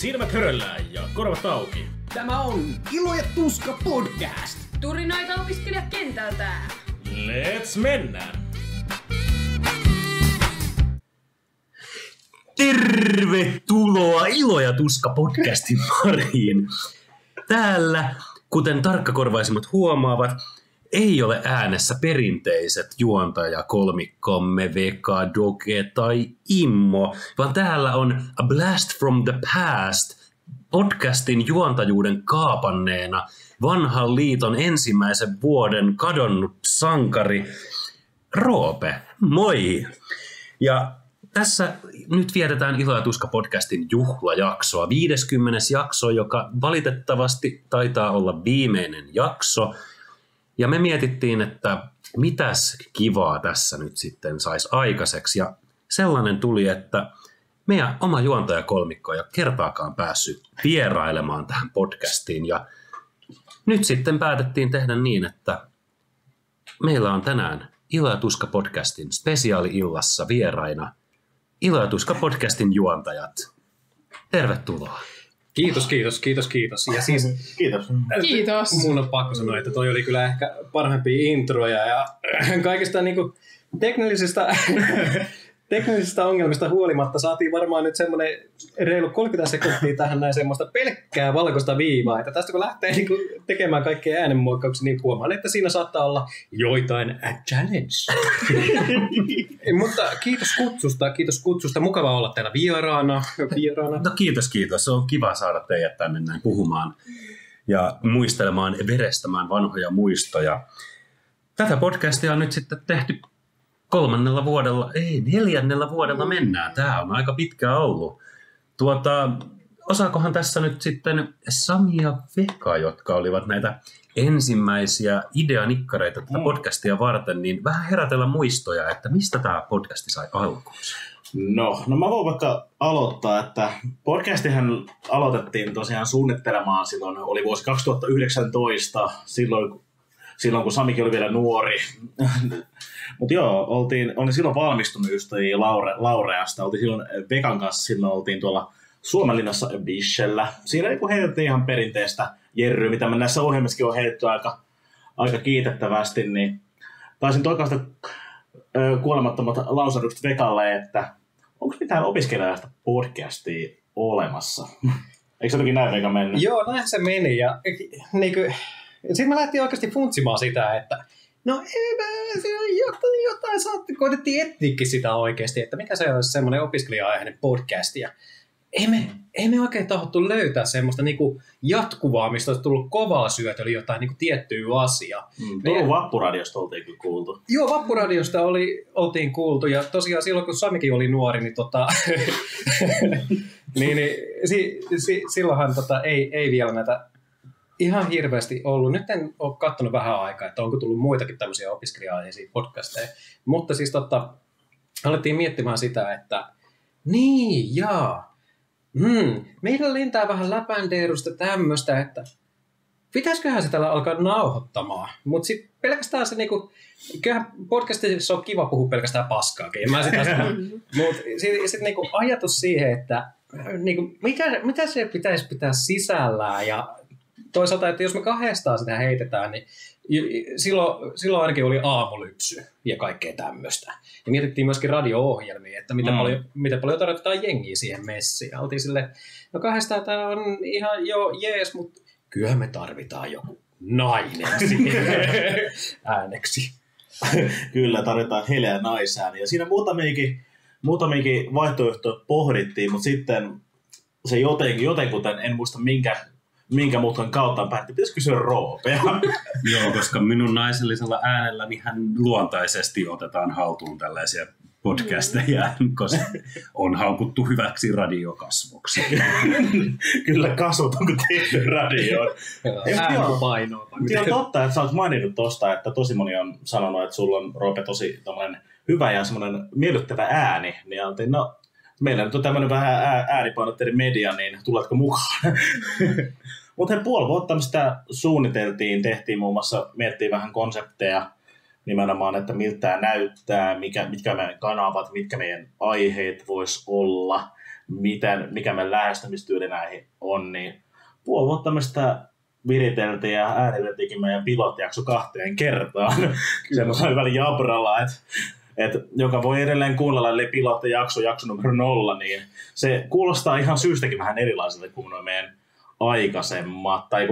silmät höröllään ja korvat auki. Tämä on Ilo ja Tuska podcast. Turinoita opiskelijakentältä. Let's mennään! Tervetuloa Ilo ja Tuska podcastin pariin. Täällä, kuten tarkkakorvaisimmat huomaavat, ei ole äänessä perinteiset juontajakolmikkomme Veka, Doge tai Immo, vaan täällä on A Blast from the Past podcastin juontajuuden kaapanneena vanhan liiton ensimmäisen vuoden kadonnut sankari Roope. Moi! Ja tässä nyt vietetään Ilo ja Tuska podcastin juhlajaksoa, 50. jakso, joka valitettavasti taitaa olla viimeinen jakso. Ja me mietittiin, että mitäs kivaa tässä nyt sitten saisi aikaiseksi. Ja sellainen tuli, että meidän oma juontajakolmikko ei ole kertaakaan päässyt vierailemaan tähän podcastiin. Ja nyt sitten päätettiin tehdä niin, että meillä on tänään Ilo ja Tuska podcastin spesiaali-illassa vieraina Ilo ja Tuska podcastin juontajat. Tervetuloa. Kiitos. Ja siis, Kiitos. Mun on pakko sanoa, että toi oli kyllä ehkä parhaimpia introja ja kaikista niinku teknisistä ongelmista huolimatta saatiin varmaan nyt semmoinen reilu 30 sekuntia tähän näin semmoista pelkkää valkoista viivaa, että tästä kun lähtee niinku tekemään kaikkia äänenmuokkauksia, niin huomaan, että siinä saattaa olla joitain challenge. Mutta kiitos kutsusta. Mukava olla täällä vieraana. No kiitos. Se on kiva saada teidät tänne näin puhumaan ja muistelemaan, verestämään vanhoja muistoja. Tätä podcastia on nyt sitten tehty 4. vuodella mennään. Tämä on aika pitkä ollut. Osaakohan tässä nyt sitten Sami ja Veka, jotka olivat näitä ensimmäisiä ideanikkareita tätä podcastia varten, niin vähän herätellä muistoja, että mistä tämä podcasti sai alkuunsa? No mä voin vaikka aloittaa, että podcastihan aloitettiin tosiaan suunnittelemaan silloin, oli vuosi 2019, silloin kun Samikin oli vielä nuori. Mutta joo, olin silloin valmistunut just Laureasta. Oltiin silloin Vekan kanssa, silloin oltiin tuolla Suomenlinnassa Bishellä. Siinä heitettiin ihan perinteistä jerryä, mitä me näissä ohjelmissakin on heitetty aika kiitettävästi. Niin taisin toikaista kuolemattomat lausahdukset Vekalle, että onko mitään opiskelijaista podcastia olemassa? Eikö se jotenkin näin Veka mennyt? Joo, näin se meni. Ja sitten mä lähtiin oikeasti funtsimaan sitä, että no jotain koitettiin etsiäkin sitä oikeasti, että mikä se olisi semmoinen opiskelija-aiheinen podcast. Ja ei me oikein tahdottu löytää semmoista niinku jatkuvaa, mistä olisi tullut kovaa syötöä, jotain niinku tiettyä asiaa. Vappuradiosta oltiin kyllä kuultu. Joo, Vappuradiosta oltiin kuultu, ja tosiaan silloin kun Samikin oli nuori, niin, silloinhan ei vielä näitä ihan hirveästi ollut. Nyt en ole katsonut vähän aikaa, että onko tullut muitakin tämmöisiä opiskelija-aiheisia podcasteja. Mutta siis alettiin miettimään sitä, että meillä lentää vähän läpändeerusta tämmöistä, että pitäisiköhän se tällä alkaa nauhoittamaan. Mutta sitten pelkästään se niinku, kyllähän podcastissa on kiva puhua pelkästään paskaakin. Mutta sitten niinku ajatus siihen, että niinku, mitä se pitäisi pitää sisällään ja toisaalta, että jos me kahdestaan sitä heitetään, niin silloin ainakin oli aamulypsy ja kaikkea tämmöistä. Ja mietittiin myöskin radio-ohjelmia, että miten paljon tarvitaan jengiä siihen messiin. Ja oltiin silleen, no kahdestaan tämä on ihan jo jees, mutta kyllä me tarvitaan joku nainen siihen ääneksi. Kyllä, tarvitaan heleä naisääni. Ja siinä muutamiakin vaihtoehtoja pohdittiin, mutta sitten se jotenkuten, en muista minkä mutkan kautta päätti, pitäisi kysyä Roopea. Joo, koska minun naisellisella äänelläni hän luontaisesti otetaan haltuun tällaisia podcasteja, koska on haukuttu hyväksi radiokasvoksi. Kyllä kasvot onko tehty radioon. Äänenpainoa. On totta, että sä oot maininnut tosta, että tosi moni on sanonut, että sulla on Roope tosi hyvä ja semmoinen miellyttävä ääni. Niin oltiin, no meillä nyt on tämmöinen vähän äänipainotteinen media, niin tuletko mukaan? Mutta puoli vuotta sitä suunniteltiin, tehtiin muun muassa, miettii vähän konsepteja nimenomaan, että miltä tämä näyttää, mitkä meidän kanavat, mitkä meidän aiheet vois olla. mikä meidän lähestymistyyli näihin on, niin puoli vuotta me sitä viriteltiin ja ääniteltiinkin meidän pilottijakso 2 kertaan. Semmoisella välin jabralla, että joka voi edelleen kuunnella, eli pilottijakso numero 0, niin se kuulostaa ihan syystäkin vähän erilaiselta kuin nuo meidän aikaisemmat tai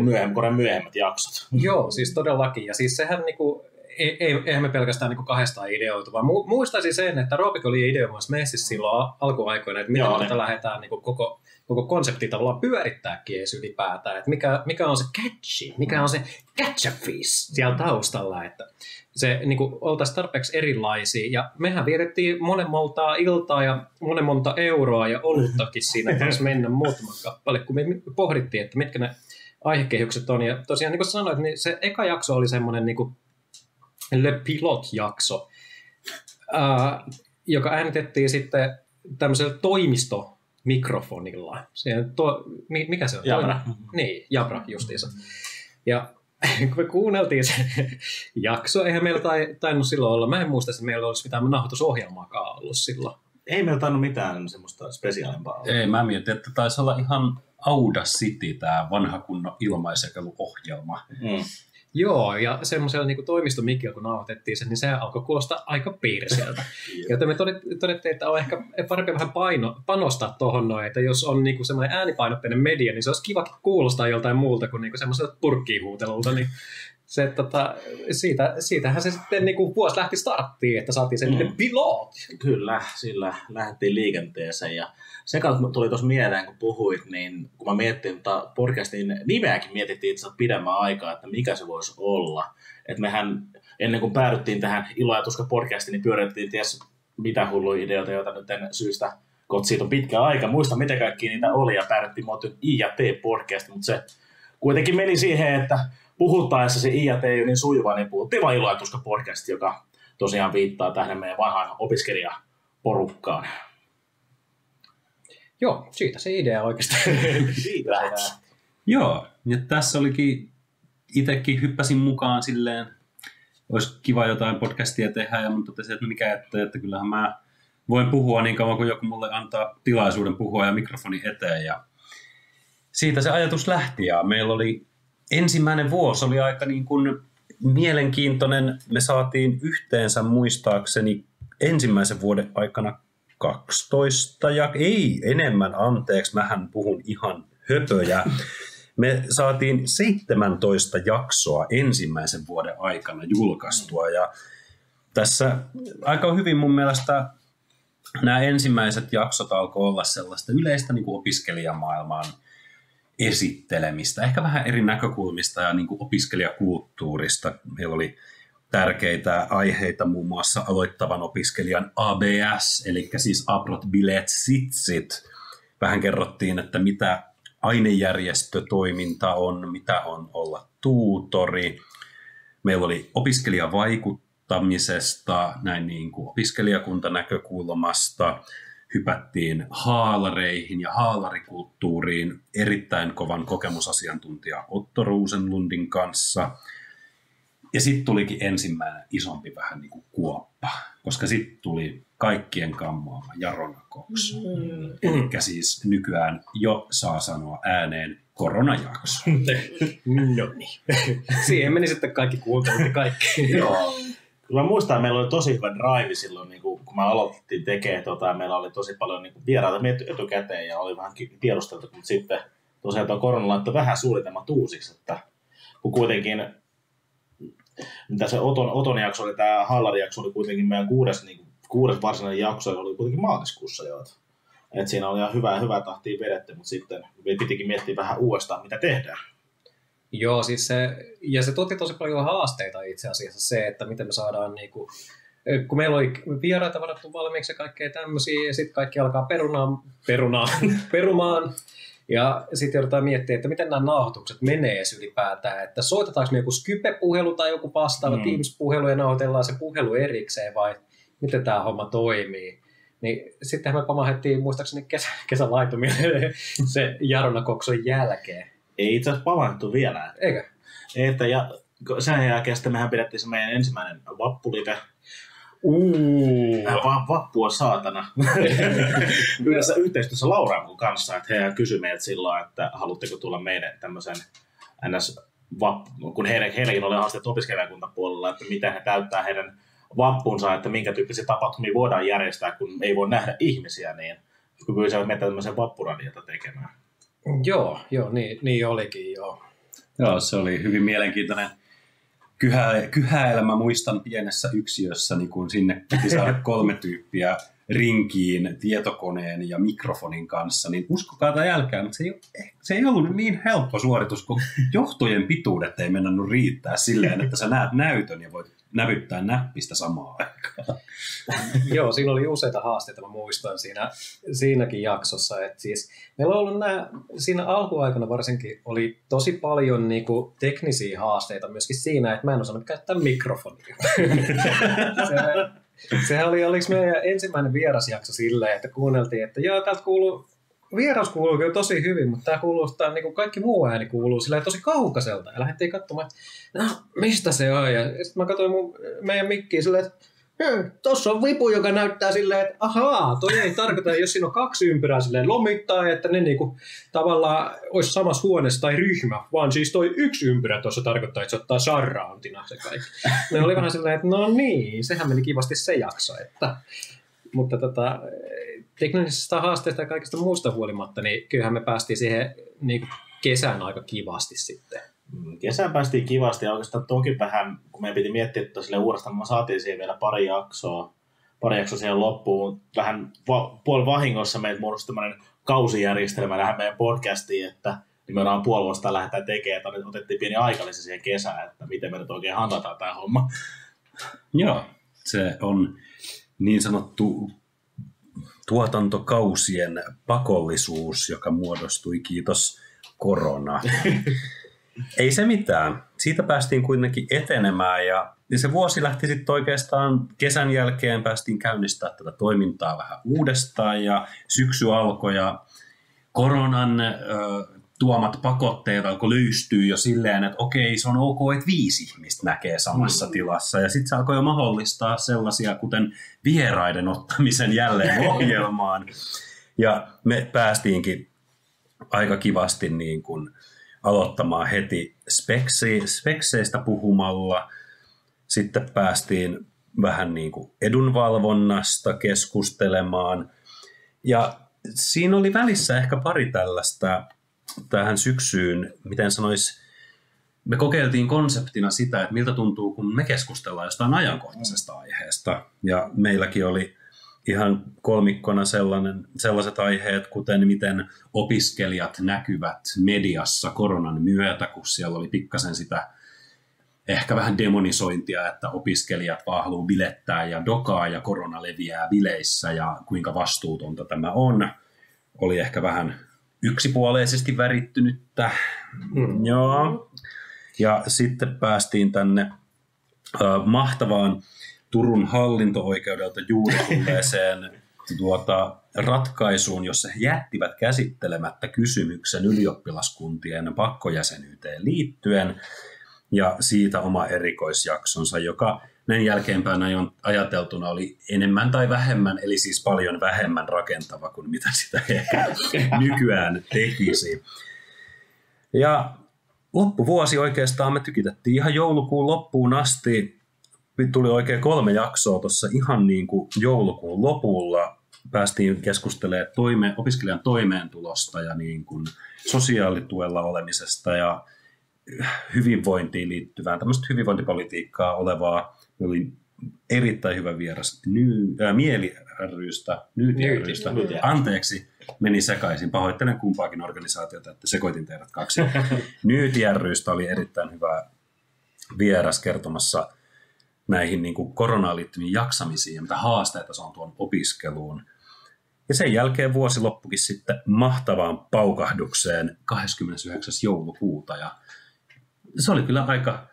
myöhemmät jaksot. Joo, siis todellakin. Ja siis sehän niinku, eihän me pelkästään niinku kahdestaan ideoitu, vaan muistaisin sen, että Roopik oli ideoimassa messissä silloin alkuaikoina, että miten tätä lähdetään niinku koko konsepti tavallaan pyörittääkin edes ylipäätään, että mikä on se catchy, mikä on se catch-a-fish siellä taustalla, että se niinku oltaisiin tarpeeksi erilaisia, ja mehän vietettiin monen montaa iltaa ja monen monta euroa ja oluttakin siinä, taisi mennä muutama kappale, kun me pohdittiin, että mitkä ne aihekehykset on, ja tosiaan niin kuin sanoit, niin se eka jakso oli semmoinen niinku Le Pilot-jakso, joka äänitettiin sitten tämmöisellä toimistomikrofonilla. Mikä se on? Jabra. Niin, Jabra justiinsa. Ja kun me kuunneltiin se jakso, eihän meillä tainnut silloin olla. Mä en muista, että meillä olisi mitään nauhoitusohjelmaakaan ollut silloin. Ei meillä tainnut mitään semmoista spesiaalimpaa olla. Ei, mä mietin, että taisi olla ihan Audacity, tämä vanha kunnon ilmaisjakeluohjelma. Joo, ja semmoisella niin toimistomikillä, kun nauhoitettiin sen, niin se alkoi kuulostaa aika piirsieltä. Joten me todettiin, että on ehkä parempi vähän panostaa tuohon noin, että jos on niin semmoinen äänipainotteinen media, niin se olisi kiva kuulostaa joltain muulta kuin semmoiselta purkkihuutelulta. Niin se, siitähän se sitten niin vuosi lähti starttiin, että saatiin sen pilot. Kyllä, sillä lähdettiin liikenteeseen. Ja se kautta tuli tuossa mieleen, kun puhuit, niin kun mä miettin podcastin nimeäkin mietittiin itse pidemmän aikaa, että mikä se voisi olla. Että mehän ennen kuin päädyttiin tähän Ilo ja Tuska podcastiin, niin pyörittiin ties mitä hulluja ideoita, joita nyt en syystä, kun siitä on pitkä aika. Muista, mitä kaikki niitä oli, ja päädyttiin muotoon I&T podcast, mutta se kuitenkin meni siihen, että puhuttaessa se I&T ei ole niin sujuva, niin puhuttiin vain Ilo ja Tuska podcast, joka tosiaan viittaa tähän meidän vanhaan opiskelijaporukkaan. Joo, siitä se idea oikeastaan lähti. Joo, ja tässä olikin, itsekin hyppäsin mukaan silleen, olisi kiva jotain podcastia tehdä, ja mun totesin, että mikä että kyllähän mä voin puhua niin kauan kuin joku mulle antaa tilaisuuden puhua ja mikrofoni eteen, ja siitä se ajatus lähti, ja meillä oli ensimmäinen vuosi oli aika niin kuin mielenkiintoinen. Me saatiin yhteensä muistaakseni ensimmäisen vuoden aikana 12, ja ei enemmän, anteeksi, mähän puhun ihan höpöjä. Me saatiin 17 jaksoa ensimmäisen vuoden aikana julkaistua, ja tässä aika hyvin mun mielestä nämä ensimmäiset jaksot alkoi olla sellaista yleistä niin kuin opiskelijamaailman esittelemistä, ehkä vähän eri näkökulmista ja niin kuin opiskelijakulttuurista. Meillä oli tärkeitä aiheita, muun muassa aloittavan opiskelijan ABS, eli siis Abrot Bilet Sitsit. Vähän kerrottiin, että mitä ainejärjestötoiminta on, mitä on olla tuutori. Meillä oli opiskelijavaikuttamisesta, näin niin kuin opiskelijakuntanäkökulmasta. Hypättiin haalareihin ja haalarikulttuuriin erittäin kovan kokemusasiantuntija Otto Rosenlundin kanssa. Ja sitten tulikin ensimmäinen isompi vähän niin kuin kuoppa, koska sitten tuli kaikkien kammoama Jarona Cox. Eli siis nykyään jo saa sanoa ääneen koronajakso. No niin. Siihen meni sitten kaikki kuuntelut ja kaikki. Joo. Mä muistan, että meillä oli tosi hyvä drive silloin, niin kun me aloitettiin tekemään, meillä oli tosi paljon niin vieraita mietty etukäteen ja oli vähän tiedosteltu, mutta sitten tosiaan tuo korona laittoi vähän suunnitelmat uusiksi, että kun kuitenkin, mitä se Oton jakso oli, tämä Hallari-jakso oli kuitenkin meidän kuudes varsinainen jakso, oli kuitenkin maaliskuussa jo. Että siinä oli ihan hyvää tahtia vedetty, mutta sitten me pitikin miettiä vähän uudestaan, mitä tehdään. Joo, siis se tuotti tosi paljon haasteita itse asiassa se, että miten me saadaan, niinku, kun meillä oli vieraita varattu valmiiksi ja kaikkea tämmöisiä, ja sitten kaikki alkaa perumaan, ja sitten joudutaan miettimään, että miten nämä nauhoitukset menee edes ylipäätään, että soitetaanko me joku Skype-puhelu tai joku vastaava Teams-puhelu ja nauhoitellaan se puhelu erikseen, vai miten tämä homma toimii. Niin sittenhän me pamahdettiin muistaakseni kesän laitumille se Jarona Coxon jälkeen. Ei itse asiassa pamahdettu vielä. Eikö? Että sen jälkeen sitten mehän pidettiin se meidän ensimmäinen vappulive Vappua saatana. Yhdessä yhteistyössä Lauran kanssa, että he kysyi meiltä silloin, että haluatteko tulla meidän tämmöisen kun heidänkin oli haasteet opiskelijakuntapuolella, että miten he täyttää heidän vappunsa, että minkä tyyppisiä tapahtumia voidaan järjestää, kun ei voi nähdä ihmisiä, niin kun pyysivät meitä tämmöisen vappuradiota tekemään. Joo, niin olikin, joo. Joo, se oli hyvin mielenkiintoinen kyhäilmä. Muistan pienessä yksiössä, niin kun sinne piti saada 3 tyyppiä rinkiin tietokoneen ja mikrofonin kanssa, niin uskokaa tai älkää, mutta se ei ollut niin helppo suoritus, kun johtojen pituudet ei mennä riittää silleen, että sä näet näytön ja voit nävyttää näppistä samaan aikaan. Joo, siinä oli useita haasteita, mä muistan siinäkin jaksossa. Että siis, meillä on ollut siinä alkuaikana varsinkin oli tosi paljon niinku teknisiä haasteita myöskin siinä, että mä en osannut käyttää mikrofonia. Sehän oliko meidän ensimmäinen vierasjakso silleen, että kuunneltiin, että joo, täältä vieras kuuluu kyllä tosi hyvin, mutta tämä kuulostaa, niin kuin kaikki muu ääni kuuluu silleen tosi kaukaiselta. Ja lähdettiin katsomaan, että no, mistä se on? Ja sitten mä katsoin meidän mikkiä silleen, että tuossa on vipu, joka näyttää silleen, että ahaa, toi ei tarkoita, jos siinä on 2 ympyrää silleen lomittaa, että ne niinku tavallaan olisi samassa huoneessa tai ryhmä, vaan siis toi 1 ympyrä tuossa tarkoittaa, että se ottaa surroundina se kaikki. Ne oli vähän silleen, että no niin, sehän meni kivasti se jakso, mutta teknisistä haasteista ja kaikesta muusta huolimatta, niin kyllähän me päästiin siihen niinku kesän aika kivasti sitten. Kesään päästiin kivasti ja oikeastaan tonkin vähän, kun meidän piti miettiä, että sille uudestaan me saatiin siihen vielä pari jaksoa siihen loppuun. Vähän puoli vahingossa meiltä muodostui tämmöinen kausijärjestelmä tähän meidän podcastiin, että nimenomaan puoli vuotta lähdetään tekemään, että otettiin pieni aikalisä siihen kesään, että miten me nyt oikein handataan tämä homma. Joo, se on niin sanottu tuotantokausien pakollisuus, joka muodostui kiitos korona. Ei se mitään. Siitä päästiin kuitenkin etenemään ja se vuosi lähti sitten oikeastaan kesän jälkeen, päästiin käynnistämään tätä toimintaa vähän uudestaan ja syksy alkoi ja koronan tuomat pakotteet alkoi löystyä jo silleen, että okei, se on ok, että 5 ihmistä näkee samassa tilassa ja sitten se alkoi jo mahdollistaa sellaisia, kuten vieraiden ottamisen jälleen ohjelmaan ja me päästiinkin aika kivasti niin kuin aloittamaan heti spekseistä puhumalla. Sitten päästiin vähän niin kuin edunvalvonnasta keskustelemaan. Ja siinä oli välissä ehkä pari tällaista tähän syksyyn, miten sanois, me kokeiltiin konseptina sitä, että miltä tuntuu, kun me keskustellaan jostain ajankohtaisesta aiheesta. Ja meilläkin oli ihan kolmikkona sellaiset aiheet, kuten miten opiskelijat näkyvät mediassa koronan myötä, kun siellä oli pikkasen sitä ehkä vähän demonisointia, että opiskelijat vaan haluaa bilettää ja dokaa ja korona leviää bileissä ja kuinka vastuutonta tämä on. Oli ehkä vähän yksipuoleisesti värittynyttä. Joo. Ja sitten päästiin tänne mahtavaan Turun hallinto-oikeudelta juuri tulleeseen ratkaisuun, jossa he jättivät käsittelemättä kysymyksen ylioppilaskuntien pakkojäsenyyteen liittyen ja siitä oma erikoisjaksonsa, joka näin jälkeenpäin ajateltuna oli enemmän tai vähemmän, eli siis paljon vähemmän rakentava kuin mitä sitä ehkä nykyään tekisi. Ja loppuvuosi oikeastaan me tykitettiin ihan joulukuun loppuun asti. Tuli oikein 3 jaksoa tuossa ihan niin kuin joulukuun lopulla. Päästiin keskustelemaan opiskelijan toimeentulosta ja niin kuin sosiaalituella olemisesta ja hyvinvointiin liittyvään tämmöistä hyvinvointipolitiikkaa olevaa. Oli erittäin hyvä vieras Mieli ry:stä. Anteeksi, meni sekaisin. Pahoittelen kumpaakin organisaatiota, että sekoitin teidät 2. Nyyti ry:stä oli erittäin hyvä vieras kertomassa näihin niin kuin koronaan liittyviin jaksamisiin ja mitä haasteita se on tuon opiskeluun. Ja sen jälkeen vuosi loppukin sitten mahtavaan paukahdukseen 29. joulukuuta. Ja se oli kyllä aika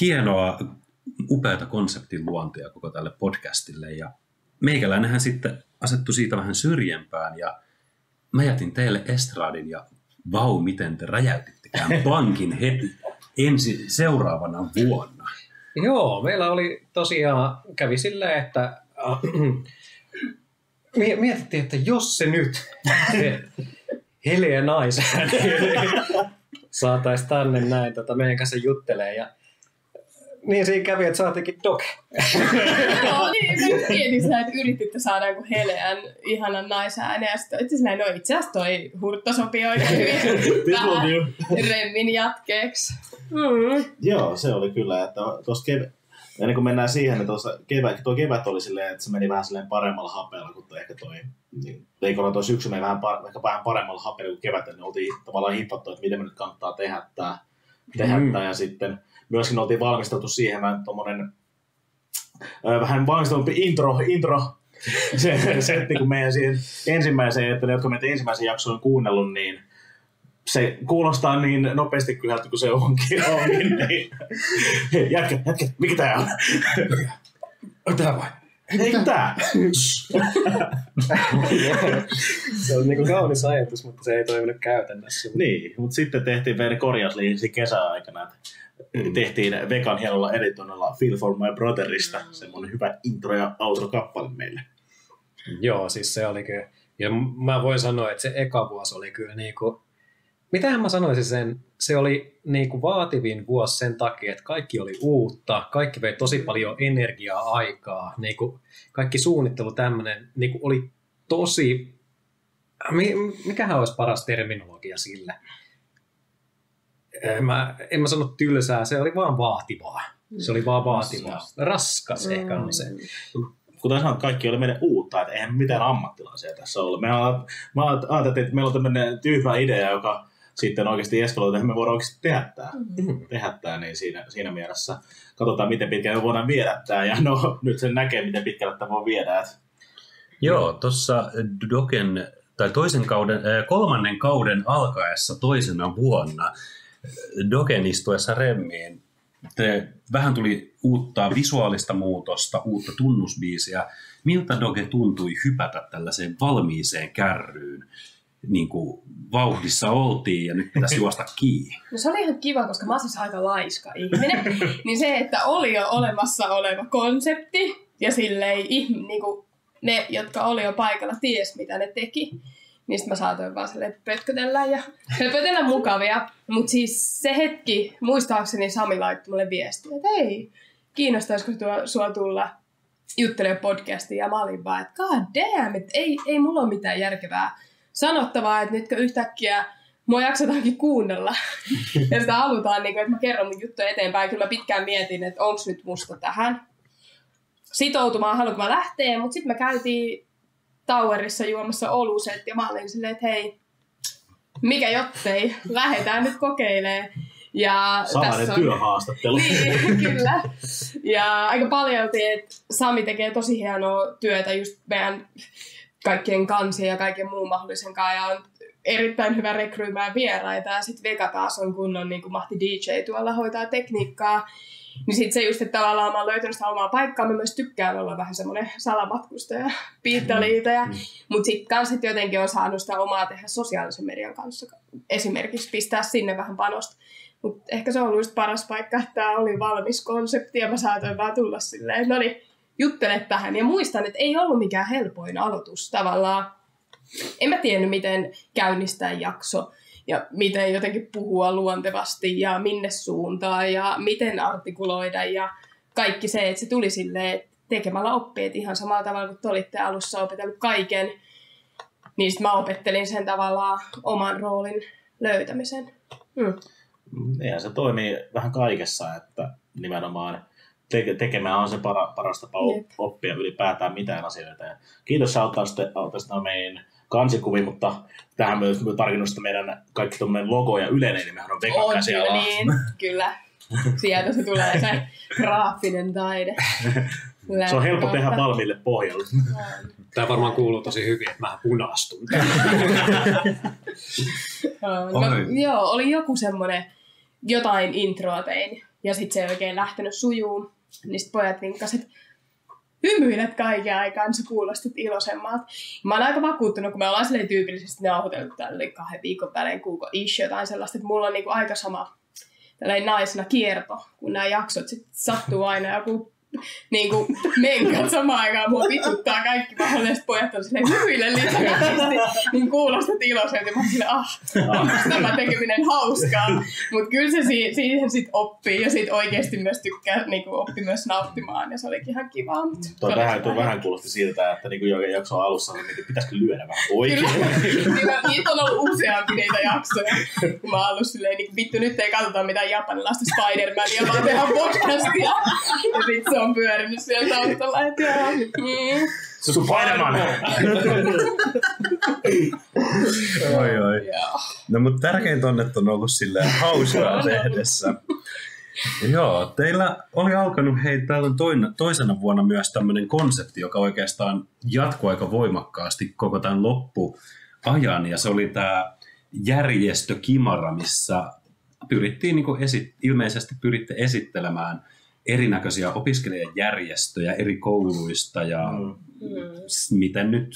hienoa, upeata konseptin luontia koko tälle podcastille. Ja meikäläinenhän sitten asettui siitä vähän syrjempään ja mä jätin teille estradin ja miten te räjäytittekään pankin heti seuraavana vuonna. Joo, meillä oli tosiaan, kävi silleen, että mietittiin, että jos se nyt, se Heleä naisääni, saataisiin tänne näin meidän kanssa juttelee. Ja niin siinä kävi, että saatiinkin Doge. No niin, mä mietin sitä, että yrititte saada joku Heleän ihanan naisäänen. Ja sitten itse asiassa no itse asiassa toi hurtta sopii oikein hyvin tähän remmin jatkeeksi. Joo, se oli kyllä, että tuossa ennen kuin mennään siihen, että tuo kevät oli silleen, että se meni vähän silleen paremmalla hapeella kuin ehkä toi, niin, tuo syksy meni ehkä vähän paremmalla hapeella kuin kevät, niin oltiin tavallaan hippattu, että miten me nyt kannattaa tehdä tää, ja sitten myöskin oltiin valmisteltu siihen vähän valmisteltu intro, se niin kuin meidän siihen ensimmäiseen, että ne, jotka meitä ensimmäisen jakson on kuunnellut, niin se kuulostaa niin nopeasti kyhältä kuin se onkin. Niin. Jätkä, mikä tää on? Tää vai? Eikö tää? Se on niinku kaunis ajatus, mutta se ei toiminut käytännössä. Niin, mutta sitten tehtiin vielä korjausliisi kesäaikana. Tehtiin Vegan hienolla editoinnilla Feel for my brotherista semmoinen hyvä intro- ja outro-kappale meille. Joo, siis se oli kyllä. Ja mä voin sanoa, että se eka vuosi oli kyllä niinku... Mitähän mä sanoisin sen? Se oli niinku vaativin vuosi sen takia, että kaikki oli uutta, kaikki vei tosi paljon energiaa, aikaa, niinku kaikki suunnittelu tämmöinen niinku oli tosi... Mikähän olisi paras terminologia sille? En mä sano tylsää, se oli vaan vaativaa. Se oli vaan vaativaa. Raskas ehkä on se. Kuten sanoin, kaikki oli meidän uutta, että eihän mitään ammattilaisia tässä ollut. Me ajateltiin, että meillä on tämmöinen tyhmä idea, joka sitten oikeasti eskaloitiin, että me voidaan oikeasti tehdä tämä, niin siinä mielessä katsotaan, miten pitkään me voidaan viedä tämä, ja no nyt sen näkee, miten pitkälle tämä voi viedä. Joo, tuossa Dogen, tai kolmannen kauden alkaessa toisena vuonna Dogen istuessa remmiin, vähän tuli uutta visuaalista muutosta, uutta tunnusbiisiä. Miltä Doge tuntui hypätä tällaiseen valmiiseen kärryyn? Niin kuin vauhdissa oltiin ja nyt pitäisi juosta kiinni. No se oli ihan kiva, koska mä oon siis aika laiska ihminen. Niin se, että oli jo olemassa oleva konsepti ja silleen niin kuin ne, jotka oli jo paikalla, ties mitä ne teki. Niin sitten mä saatoin vaan silleen pötkötellä ja höpötellä mukavia. Mutta siis se hetki, muistaakseni Sami laittoi mulle viestiä, että hei, kiinnostaisiko sua tulla juttelemaan podcastiin. Ja mä olin vaan, että god damn, että ei mulla ole mitään järkevää sanottavaa, että nytkö yhtäkkiä mua jaksataankin kuunnella. Ja sitä halutaan, niin että mä kerron mun juttuja eteenpäin. Kyllä mä pitkään mietin, että onko nyt musta tähän sitoutumaan, haluanko mä lähteä. Mutta sitten me käytiin Towerissa juomassa oluset ja mä olin silleen, että hei, mikä jottei, lähdetään nyt kokeilemaan. Salainen työhaastattelu. Niin, kyllä. Ja aika paljon, että Sami tekee tosi hienoa työtä just meidän kaikkien kansien ja kaiken muun mahdollisen kanssa. Ja on erittäin hyvä rekryymään vieraita. Ja sitten Vega taas on kunnon niin kuin mahti DJ tuolla hoitaa tekniikkaa. Niin sitten se just, että tavallaan mä oon löytänyt sitä omaa paikkaa. Mä myös tykkään olla vähän semmoinen salamatkustaja, piittaliitaja. Mutta sitten kans jotenkin on saanut sitä omaa tehdä sosiaalisen median kanssa. Esimerkiksi pistää sinne vähän panosta. Mutta ehkä se on ollut just paras paikka, että tämä oli valmis konsepti ja mä saatoin vaan tulla silleen, että no niin, juttele tähän. Ja muistan, että ei ollut mikään helpoin aloitus tavallaan. En mä tiennyt, miten käynnistää jakso ja miten jotenkin puhua luontevasti ja minne suuntaan ja miten artikuloida ja kaikki se, että se tuli silleen, että tekemällä oppii, että ihan samalla tavalla kuin te olitte alussa opetellut kaiken, niin sitten mä opettelin sen tavallaan oman roolin löytämisen. Ja se toimii vähän kaikessa, että nimenomaan tekemään on se paras tapa oppia ylipäätään mitään asioita. Ja kiitos, sä ottaa meidän kansikuvi, mutta tähän myös tarkennusta meidän kaikki tuommoinen logo ja yleinen, niin mehän on Vegan käsiala. Niin, kyllä. Sieltä se tulee se graafinen taide. Se on helppo tehdä valmiille pohjalle. Tämä varmaan kuuluu tosi hyvin, että mä punastun. Joo, oli joku semmoinen, jotain introa tein, ja sitten se ei oikein lähtenyt sujuun. Niin sitten pojat vinkkasivat, että hymyilet kaiken aikaan, sä kuulostat iloisemmalta. Mä oon aika vakuuttunut, kun me ollaan silleen tyypillisesti nauhoitellut tälle 2 viikon välein ish jotain sellaista, että mulla on niinku aika sama tällainen naisena kierto, kun nämä jaksot sitten sattuu aina joku niinku menkät samaan aikaan, mua vituttaa kaikki mahdolliset pojat on silleen hyvyille lisäkäisesti, niin kuulostat iloiselta. Mä oon silleen, onko tämä tekeminen hauskaa? Mutta kyllä se siihen sit oppii ja sit oikeasti myös tykkää, niinku oppi myös nauttimaan ja se olikin ihan kivaa. Tuo vähän kuulosti siltä, että niinku joka jakson alussa oli, että pitäisikö lyödä vähän oikein. Niitä on ollut useampi niitä jaksoja, kun mä oon ollut silleen, niin vittu nyt ei katsota mitään japanilaista Spider-Mania, vaan tehdään podcastia. Ja sit se on pyörinyt siellä taustalla, että joo. Spider-Man! Oi. No mutta tärkeintä on, että on ollut silleen hauskaa tehdessä. Joo, teillä oli alkanut, täällä on toisena vuonna myös tämmöinen konsepti, joka oikeastaan jatkoi aika voimakkaasti koko tämän loppuajan, ja se oli tämä järjestö Kimara, missä pyrittiin, ilmeisesti pyritte esittelemään erinäköisiä opiskelijajärjestöjä eri kouluista ja miten nyt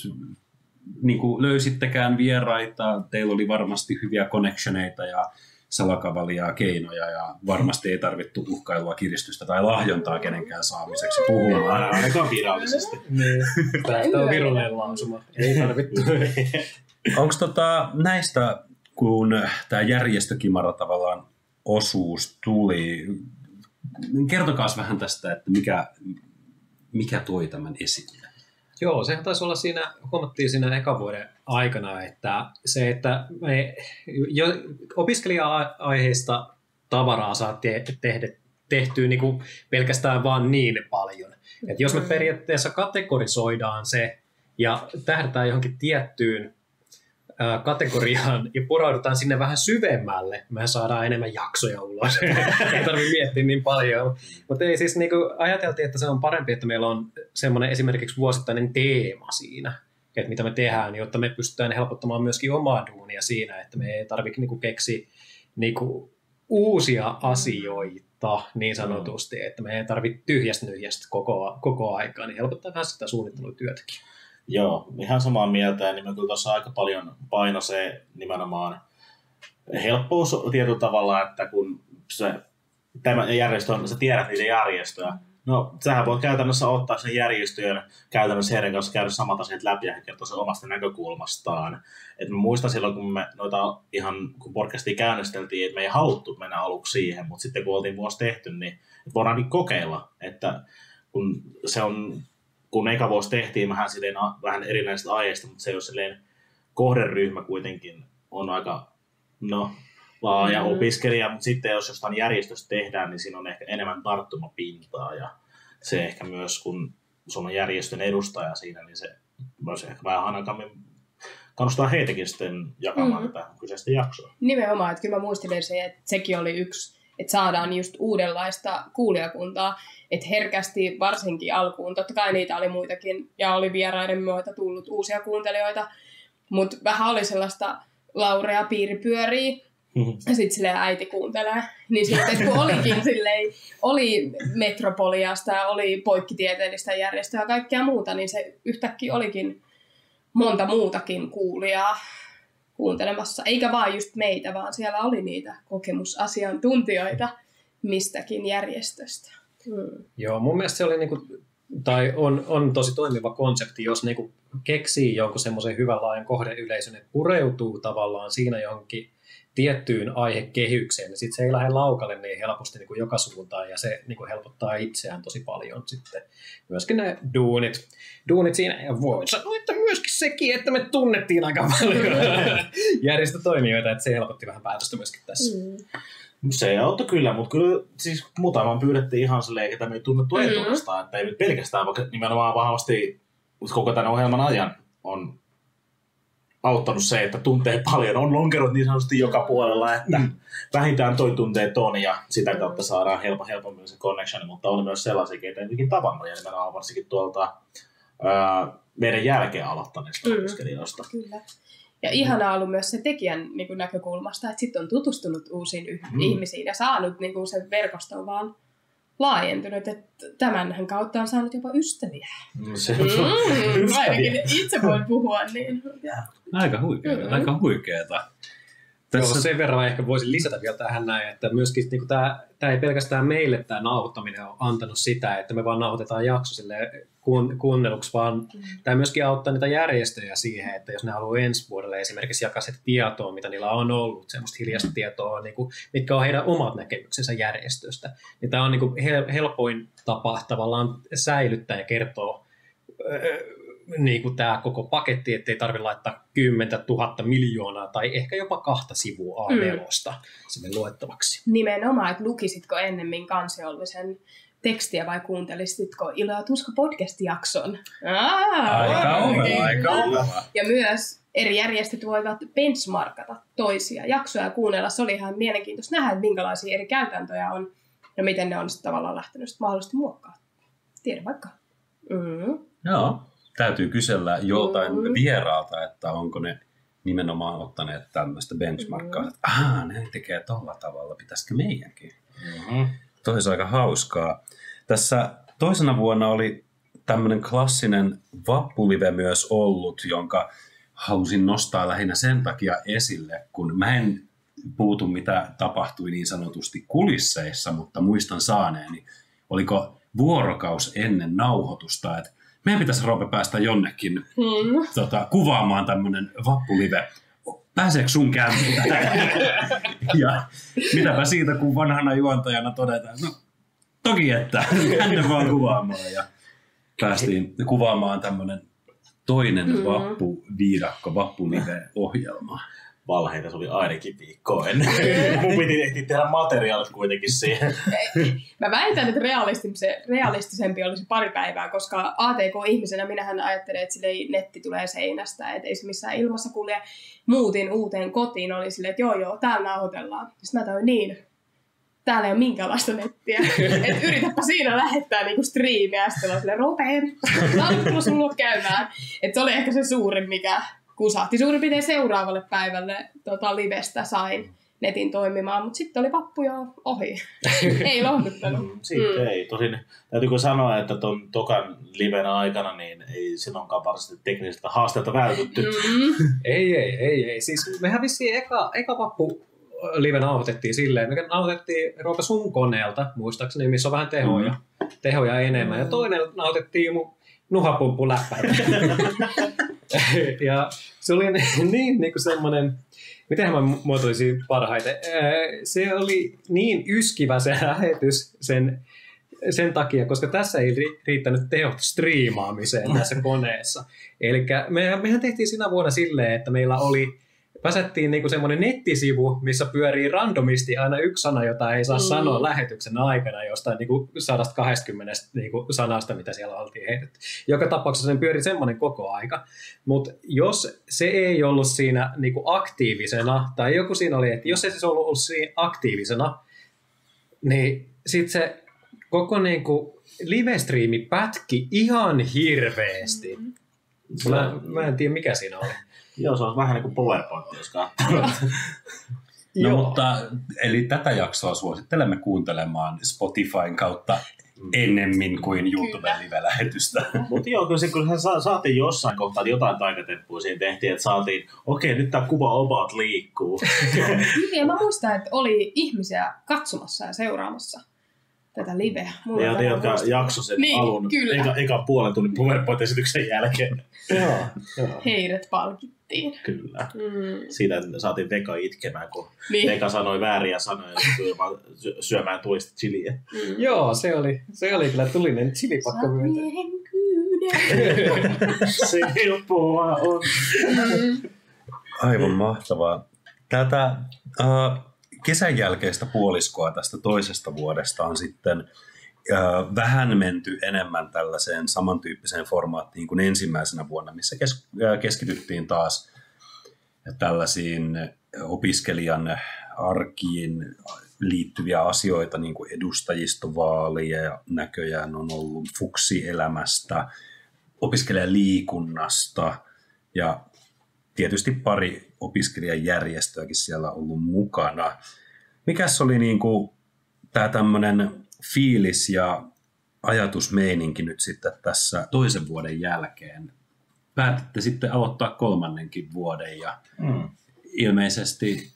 löysittekään vieraita, teillä oli varmasti hyviä connectioneita ja salakavalia keinoja ja varmasti ei tarvittu uhkailua, kiristystä tai lahjontaa kenenkään saamiseksi puhumaan. Ainakaan virallisesti. Tämä on virallinen lausuma. Ei tarvittu. Onko näistä, kun tämä järjestökimara tavallaan osuus tuli, kertokaas vähän tästä, että mikä toi tämän esille? Joo, sehän taisi olla siinä, huomattiin siinä ekan vuoden aikana, että se, että me jo opiskelija-aiheista tavaraa saa tehtyä niin kuin pelkästään vaan niin paljon. Että jos me periaatteessa kategorisoidaan se ja tähdätään johonkin tiettyyn kategoriaan ja puraudutaan sinne vähän syvemmälle, me saadaan enemmän jaksoja ulos. Ei tarvitse miettiä niin paljon. Mutta ei siis ajateltiin, että se on parempi, että meillä on semmoinen esimerkiksi vuosittainen teema siinä, että mitä me tehdään, jotta me pystytään helpottamaan myöskin omaa duunia siinä, että me ei tarvitse keksiä uusia asioita niin sanotusti, että me ei tarvitse tyhjästä koko aikaa, niin helpottaa vähän sitä suunnittelutyötäkin. Joo, ihan samaa mieltä, ja niin kyllä tuossa aika paljon paino se nimenomaan helppous tietyllä tavalla, että kun tämä järjestö on, sä tiedät niitä järjestöjä, no sähän voit käytännössä ottaa sen järjestöjen käytännössä heidän kanssa käydä samat asiat läpi ja kertoa sen omasta näkökulmastaan. Et mä muistan silloin, kun me kun podcastia käynnisteltiin, että me ei haluttu mennä aluksi siihen, mutta sitten kun oltiin vuosi tehty, niin voidaan kokeilla, että kun eka vuosi tehtiin vähän erinäisistä aiheista, mutta se on silleen kohderyhmä kuitenkin on aika laaja opiskelija, mutta sitten jos jostain järjestöstä tehdään, niin siinä on ehkä enemmän tarttumapintaa ja se ehkä myös, kun sun on järjestön edustaja siinä, niin se myös ehkä vähän ainakammin kannustaa heitäkin sitten jakamaan tätä kyseistä jaksoa. Nimenomaan, että kyllä mä muistelen se, että sekin oli yksi, että saadaan just uudenlaista kuulijakuntaa, että herkästi varsinkin alkuun, totta kai niitä oli muitakin ja oli vieraiden myötä tullut uusia kuuntelijoita, mutta vähän oli sellaista Laurea piiri pyörii ja sitten silleen äiti kuuntelee, niin sitten kun olikin silleen, oli Metropoliasta ja oli poikkitieteellistä järjestöä ja kaikkea muuta, niin se yhtäkkiä olikin monta muutakin kuulijaa kuuntelemassa, eikä vaan just meitä, vaan siellä oli niitä kokemusasiantuntijoita mistäkin järjestöstä. Joo, mun mielestä se oli tai on tosi toimiva konsepti, jos keksii jonkun semmoisen hyvän laajan kohdeyleisön, että pureutuu tavallaan siinä johonkin tiettyyn aihekehykseen, niin sitten se ei lähde laukalle niin helposti joka suuntaan, ja se helpottaa itseään tosi paljon sitten. Myöskin ne duunit siinä, ja voi sanoa, että myöskin sekin, että me tunnettiin aika paljon järjestötoimijoita, että se helpotti vähän päätöstä myöskin tässä. Se auttoi kyllä, mutta kyllä siis muutaman pyydettiin ihan silleen, ketä me ei tunnettu etuudestaan, että ei nyt pelkästään, vaikka nimenomaan vahvasti koko tämän ohjelman ajan on auttanut se, että tuntee paljon. On lonkerot niin sanotusti joka puolella, että vähintään toi tuntee ton ja sitä kautta saadaan helpommin se connection, mutta oli myös sellaisia, keitä ei tavannut ja nimenomaan varsinkin tuolta meidän jälkeen aloittaneista opiskelijoista. Kyllä. Ja ihanaa ollut myös se tekijän näkökulmasta, että sitten on tutustunut uusiin ihmisiin ja saanut sen verkoston vaan laajentunut, että tämänhän kautta on saanut jopa ystäviä. Ainakin itse voin puhua niin. Aika huikeeta. Joo, sen verran ehkä voisin lisätä vielä tähän näin, että myöskin niin tämä ei pelkästään meille tämä nauhoittaminen on antanut sitä, että me vaan nauhoitetaan jakso silleen kuunneluksi, vaan tämä myöskin auttaa niitä järjestöjä siihen, että jos ne haluaa ensi vuodelle esimerkiksi jakaa sitä tietoa, mitä niillä on ollut, semmoista hiljaista tietoa, niin kuin, mitkä on heidän omat näkemyksensä järjestöstä, niin tämä on niin kuin helpoin tapa tavallaan säilyttää ja kertoa niin kuin tämä koko paketti, ettei tarvitse laittaa 10 000 miljoonaa tai ehkä jopa 2 sivua A4 sinne luettavaksi. Nimenomaan, että lukisitko ennemmin kansiollisen tekstiä vai kuuntelisitko Ilo ja Tuska podcast-jakson? Aika hyvä. Ja myös eri järjestöt voivat benchmarkata toisia jaksoja ja kuunnella. Se oli ihan mielenkiintoista nähdä, että minkälaisia eri käytäntöjä on ja miten ne on sitten tavallaan lähtenyt mahdollisesti muokkaamaan. Tiedä vaikka. Joo, täytyy kysellä joltain vieraalta, että onko ne nimenomaan ottaneet tämmöistä benchmarkkaa, että ne tekee tolla tavalla, pitäisikö meidänkin? Toi olisi aika hauskaa. Tässä toisena vuonna oli tämmöinen klassinen vappulive myös ollut, jonka halusin nostaa lähinnä sen takia esille, kun mä en puutu mitä tapahtui niin sanotusti kulisseissa, mutta muistan saaneeni, oliko vuorokaus ennen nauhoitusta, että meidän pitäisi Roope päästä jonnekin kuvaamaan tämmöinen vappulive. Pääseekö sun käyntiin tätä? Ja mitäpä siitä, kun vanhana juontajana todetaan, no toki, että tänne vaan kuvaamaan. Ja päästiin kuvaamaan tämmöinen toinen vappuviidakko, vappulive-ohjelma. Valheita se oli ainakin viikkoa ennen. Mun piti ehtiä tehdä materiaalit kuitenkin siihen. Mä väitän, että realistisempi olisi pari päivää, koska ATK-ihmisenä minähän ajattelen, että netti tulee seinästä, että ei se missään ilmassa kulje. Muutin uuteen kotiin, oli silleen, että joo, täällä nauhoitellaan. Sitten mä toin täällä ei ole minkäänlaista nettiä. Että yritäpä siinä lähettää niinku striimiä, ja sitten on silleen, Rope, saanko sulla käymään? Että se oli ehkä se suurin, mikä kusahti. Suurin piirtein seuraavalle päivälle livestä sain netin toimimaan, mutta sitten oli vappu jo ohi. Ei lohduttanut. Sitten ei. Tosin täytyykö sanoa, että tuon tokan liven aikana niin ei silloinkaan varsinaisesti teknisestä haasteelta vältytty. Ei. Siis mehän vissiin eka vappu live nauhoitettiin silleen. Me nauhoitettiin Roope sun koneelta, muistaakseni, missä on vähän tehoja enemmän. Ja toinen nauhoitettiin mun nuhapumppu läppärä. Ja se oli niin kuin semmoinen, miten mä muotoisin parhaiten, se oli niin yskivä se lähetys sen takia, koska tässä ei riittänyt tehot striimaamiseen tässä koneessa. Eli mehän tehtiin siinä vuonna silleen, että meillä pääsettiin niinku semmoinen nettisivu, missä pyörii randomisti aina yksi sana, jota ei saa sanoa lähetyksen aikana jostain niinku 120 niinku sanasta, mitä siellä oltiin heitetty. Joka tapauksessa sen pyöri semmoinen koko aika. Mutta jos se ei ollut siinä niinku aktiivisena, tai joku siinä oli, että jos se siis ollut siinä aktiivisena, niin sitten se koko niinku live-striimi pätki ihan hirveästi. Mä en tiedä, mikä siinä oli. Joo, se on vähän niin kuin PowerPoint, jos katsoo. No, mutta eli tätä jaksoa suosittelemme kuuntelemaan Spotifyn kautta ennemmin kuin YouTuben live-lähetystä. Mutta joo, kyllä saatiin jossain kohtaa jotain taikatemppuja siinä tehtiin, että saatiin, okei, nyt tämä kuva about liikkuu. Ja mä muistan, että oli ihmisiä katsomassa ja seuraamassa tätä liveä. Ja ne, jotka jaksoi sen alun eka puolen tunnin PowerPoint-esityksen jälkeen. Joo. Heidät palkittiin. Kyllä. Siitä saatiin Veka itkemään, kun Veka sanoi vääriä sanoja syömään tulista chiliä. Joo, se oli kyllä tulinen chilipakko myötä. Se helppoa on. Aivan mahtavaa. Tätä kesän jälkeistä puoliskoa tästä toisesta vuodesta on sitten vähän menty enemmän tällaiseen samantyyppiseen formaattiin kuin ensimmäisenä vuonna, missä keskityttiin taas tällaisiin opiskelijan arkiin liittyviä asioita, niin kuin edustajistovaaleja, ja näköjään on ollut fuksielämästä, opiskelijaliikunnasta ja tietysti pari opiskelijajärjestöäkin siellä ollut mukana. Mikäs oli niin kuin tämä tämmöinen fiilis ja ajatusmeininki nyt sitten tässä toisen vuoden jälkeen? Päätitte sitten aloittaa kolmannenkin vuoden ja ilmeisesti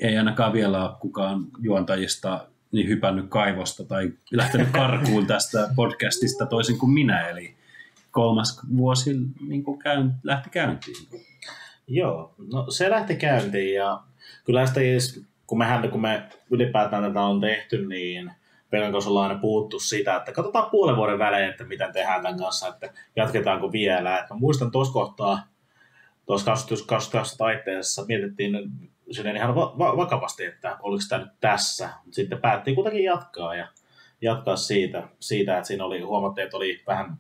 ei ainakaan vielä ole kukaan juontajista niin hypännyt kaivosta tai lähtenyt karkuun tästä podcastista toisin kuin minä, eli 3. vuosi niin kuin lähti käyntiin. Joo, no se lähti käyntiin ja kyllä sitä kun me ylipäätään tätä on tehty, niin Pekan kanssa ollaan aina puhuttu siitä, että katsotaan puolen vuoden välein, että mitä tehdään tämän kanssa, että jatketaanko vielä. Et mä muistan tuossa kohtaa, tuossa 2020 taiteessa mietittiin sinne ihan vakavasti, että oliko tämä nyt tässä. Mutta sitten päättiin kuitenkin jatkaa siitä, että siinä huomattiin, että oli vähän,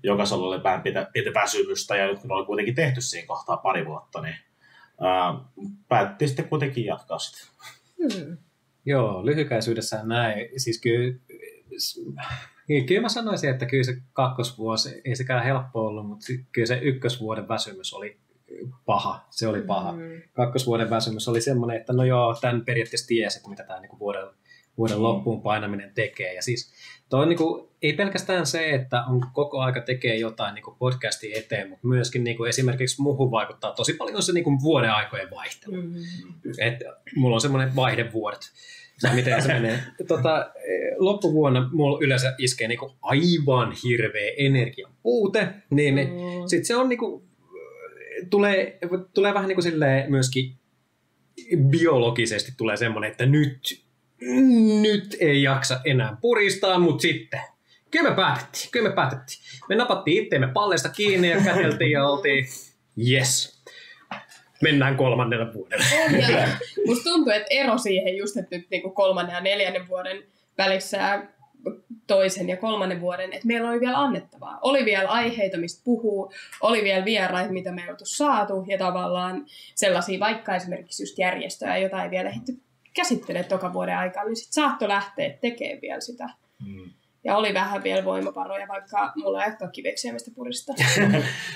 jokaisella oli vähän pientä väsymystä ja nyt kun oli kuitenkin tehty siinä kohtaa pari vuotta, niin päätettiin sitten kuitenkin jatkaa sitä. Joo, lyhykäisyydessään näin. Siis kyllä mä sanoisin, että kyllä se 2. vuosi ei sekään helppo ollut, mutta kyllä se 1. vuoden väsymys oli paha. Se oli paha. 2. vuoden väsymys oli semmoinen, että no joo, tämän periaatteessa tiesi, että mitä tämä niinku vuoden loppuun painaminen tekee. Ja siis toi niinku, ei pelkästään se, että on koko aika tekee jotain niinku podcastin eteen, mutta myöskin niinku esimerkiksi muuhun vaikuttaa tosi paljon se niinku vuoden aikojen vaihtelu. Mulla on semmoinen vaihdevuodet. Miten se menee? Loppuvuonna mulla yleensä iskee niinku aivan hirveä energian puute, niin sit se on niinku, tulee vähän niinku silleen myöskin biologisesti tulee semmoinen, että nyt ei jaksa enää puristaa, mutta sitten kyllä me päätettiin. Me napattiin itteemme palleista kiinni ja käteltiin ja oltiin yes. Mennään 3. vuodelle. Musta tuntuu, että ero siihen just, että nyt niin 3. ja 4. vuoden välissä 2. ja 3. vuoden, että meillä oli vielä annettavaa. Oli vielä aiheita, mistä puhuu, oli vielä vieraita, mitä me ei oltu saatu, ja tavallaan sellaisia, vaikka esimerkiksi just järjestöjä, jota ei vielä ehditty käsittelee toka vuoden aikaa, niin sitten saattoi lähteä tekemään vielä sitä. Ja oli vähän vielä voimavaroja, vaikka mulla ei jatkaa kiveksiä, mistä puristaa.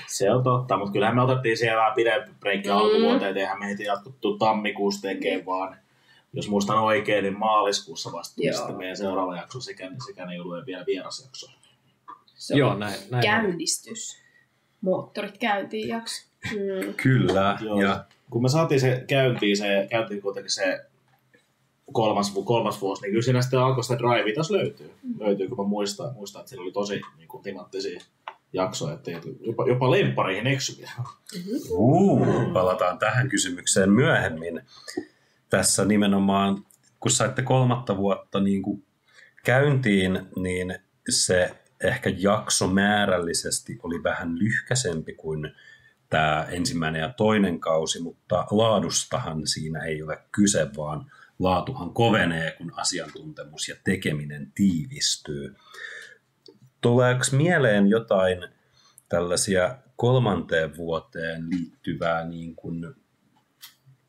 Se on totta, mutta kyllähän me otettiin siellä vähän pidempi breikki alkuvuoteen, eihän me heti jatkuttu tammikuussa tekemään, vaan jos muistan oikein, niin maaliskuussa vasta sitten meidän seuraava jakso, sekä ei ollut vielä vierasjakso. Se on näin käynnistys. Moottorit käyntiin jakso. Kyllä. Ja kun me saatiin se käyntiin kuitenkin se 3. vuosi, niin kyllä siinä sitten alkoi sitä drivea taas löytyy, kun mä muistan, että siinä oli tosi niin kuin timanttisia jaksoja, että jopa lemppariin eksyviä. Palataan tähän kysymykseen myöhemmin. Tässä nimenomaan, kun saitte 3. vuotta niin kuin käyntiin, niin se ehkä jakso määrällisesti oli vähän lyhkäsempi kuin tämä 1. ja 2. kausi, mutta laadustahan siinä ei ole kyse, vaan laatuhan kovenee, kun asiantuntemus ja tekeminen tiivistyy. Tuleeko mieleen jotain tällaisia 3. vuoteen liittyvää, niin kuin,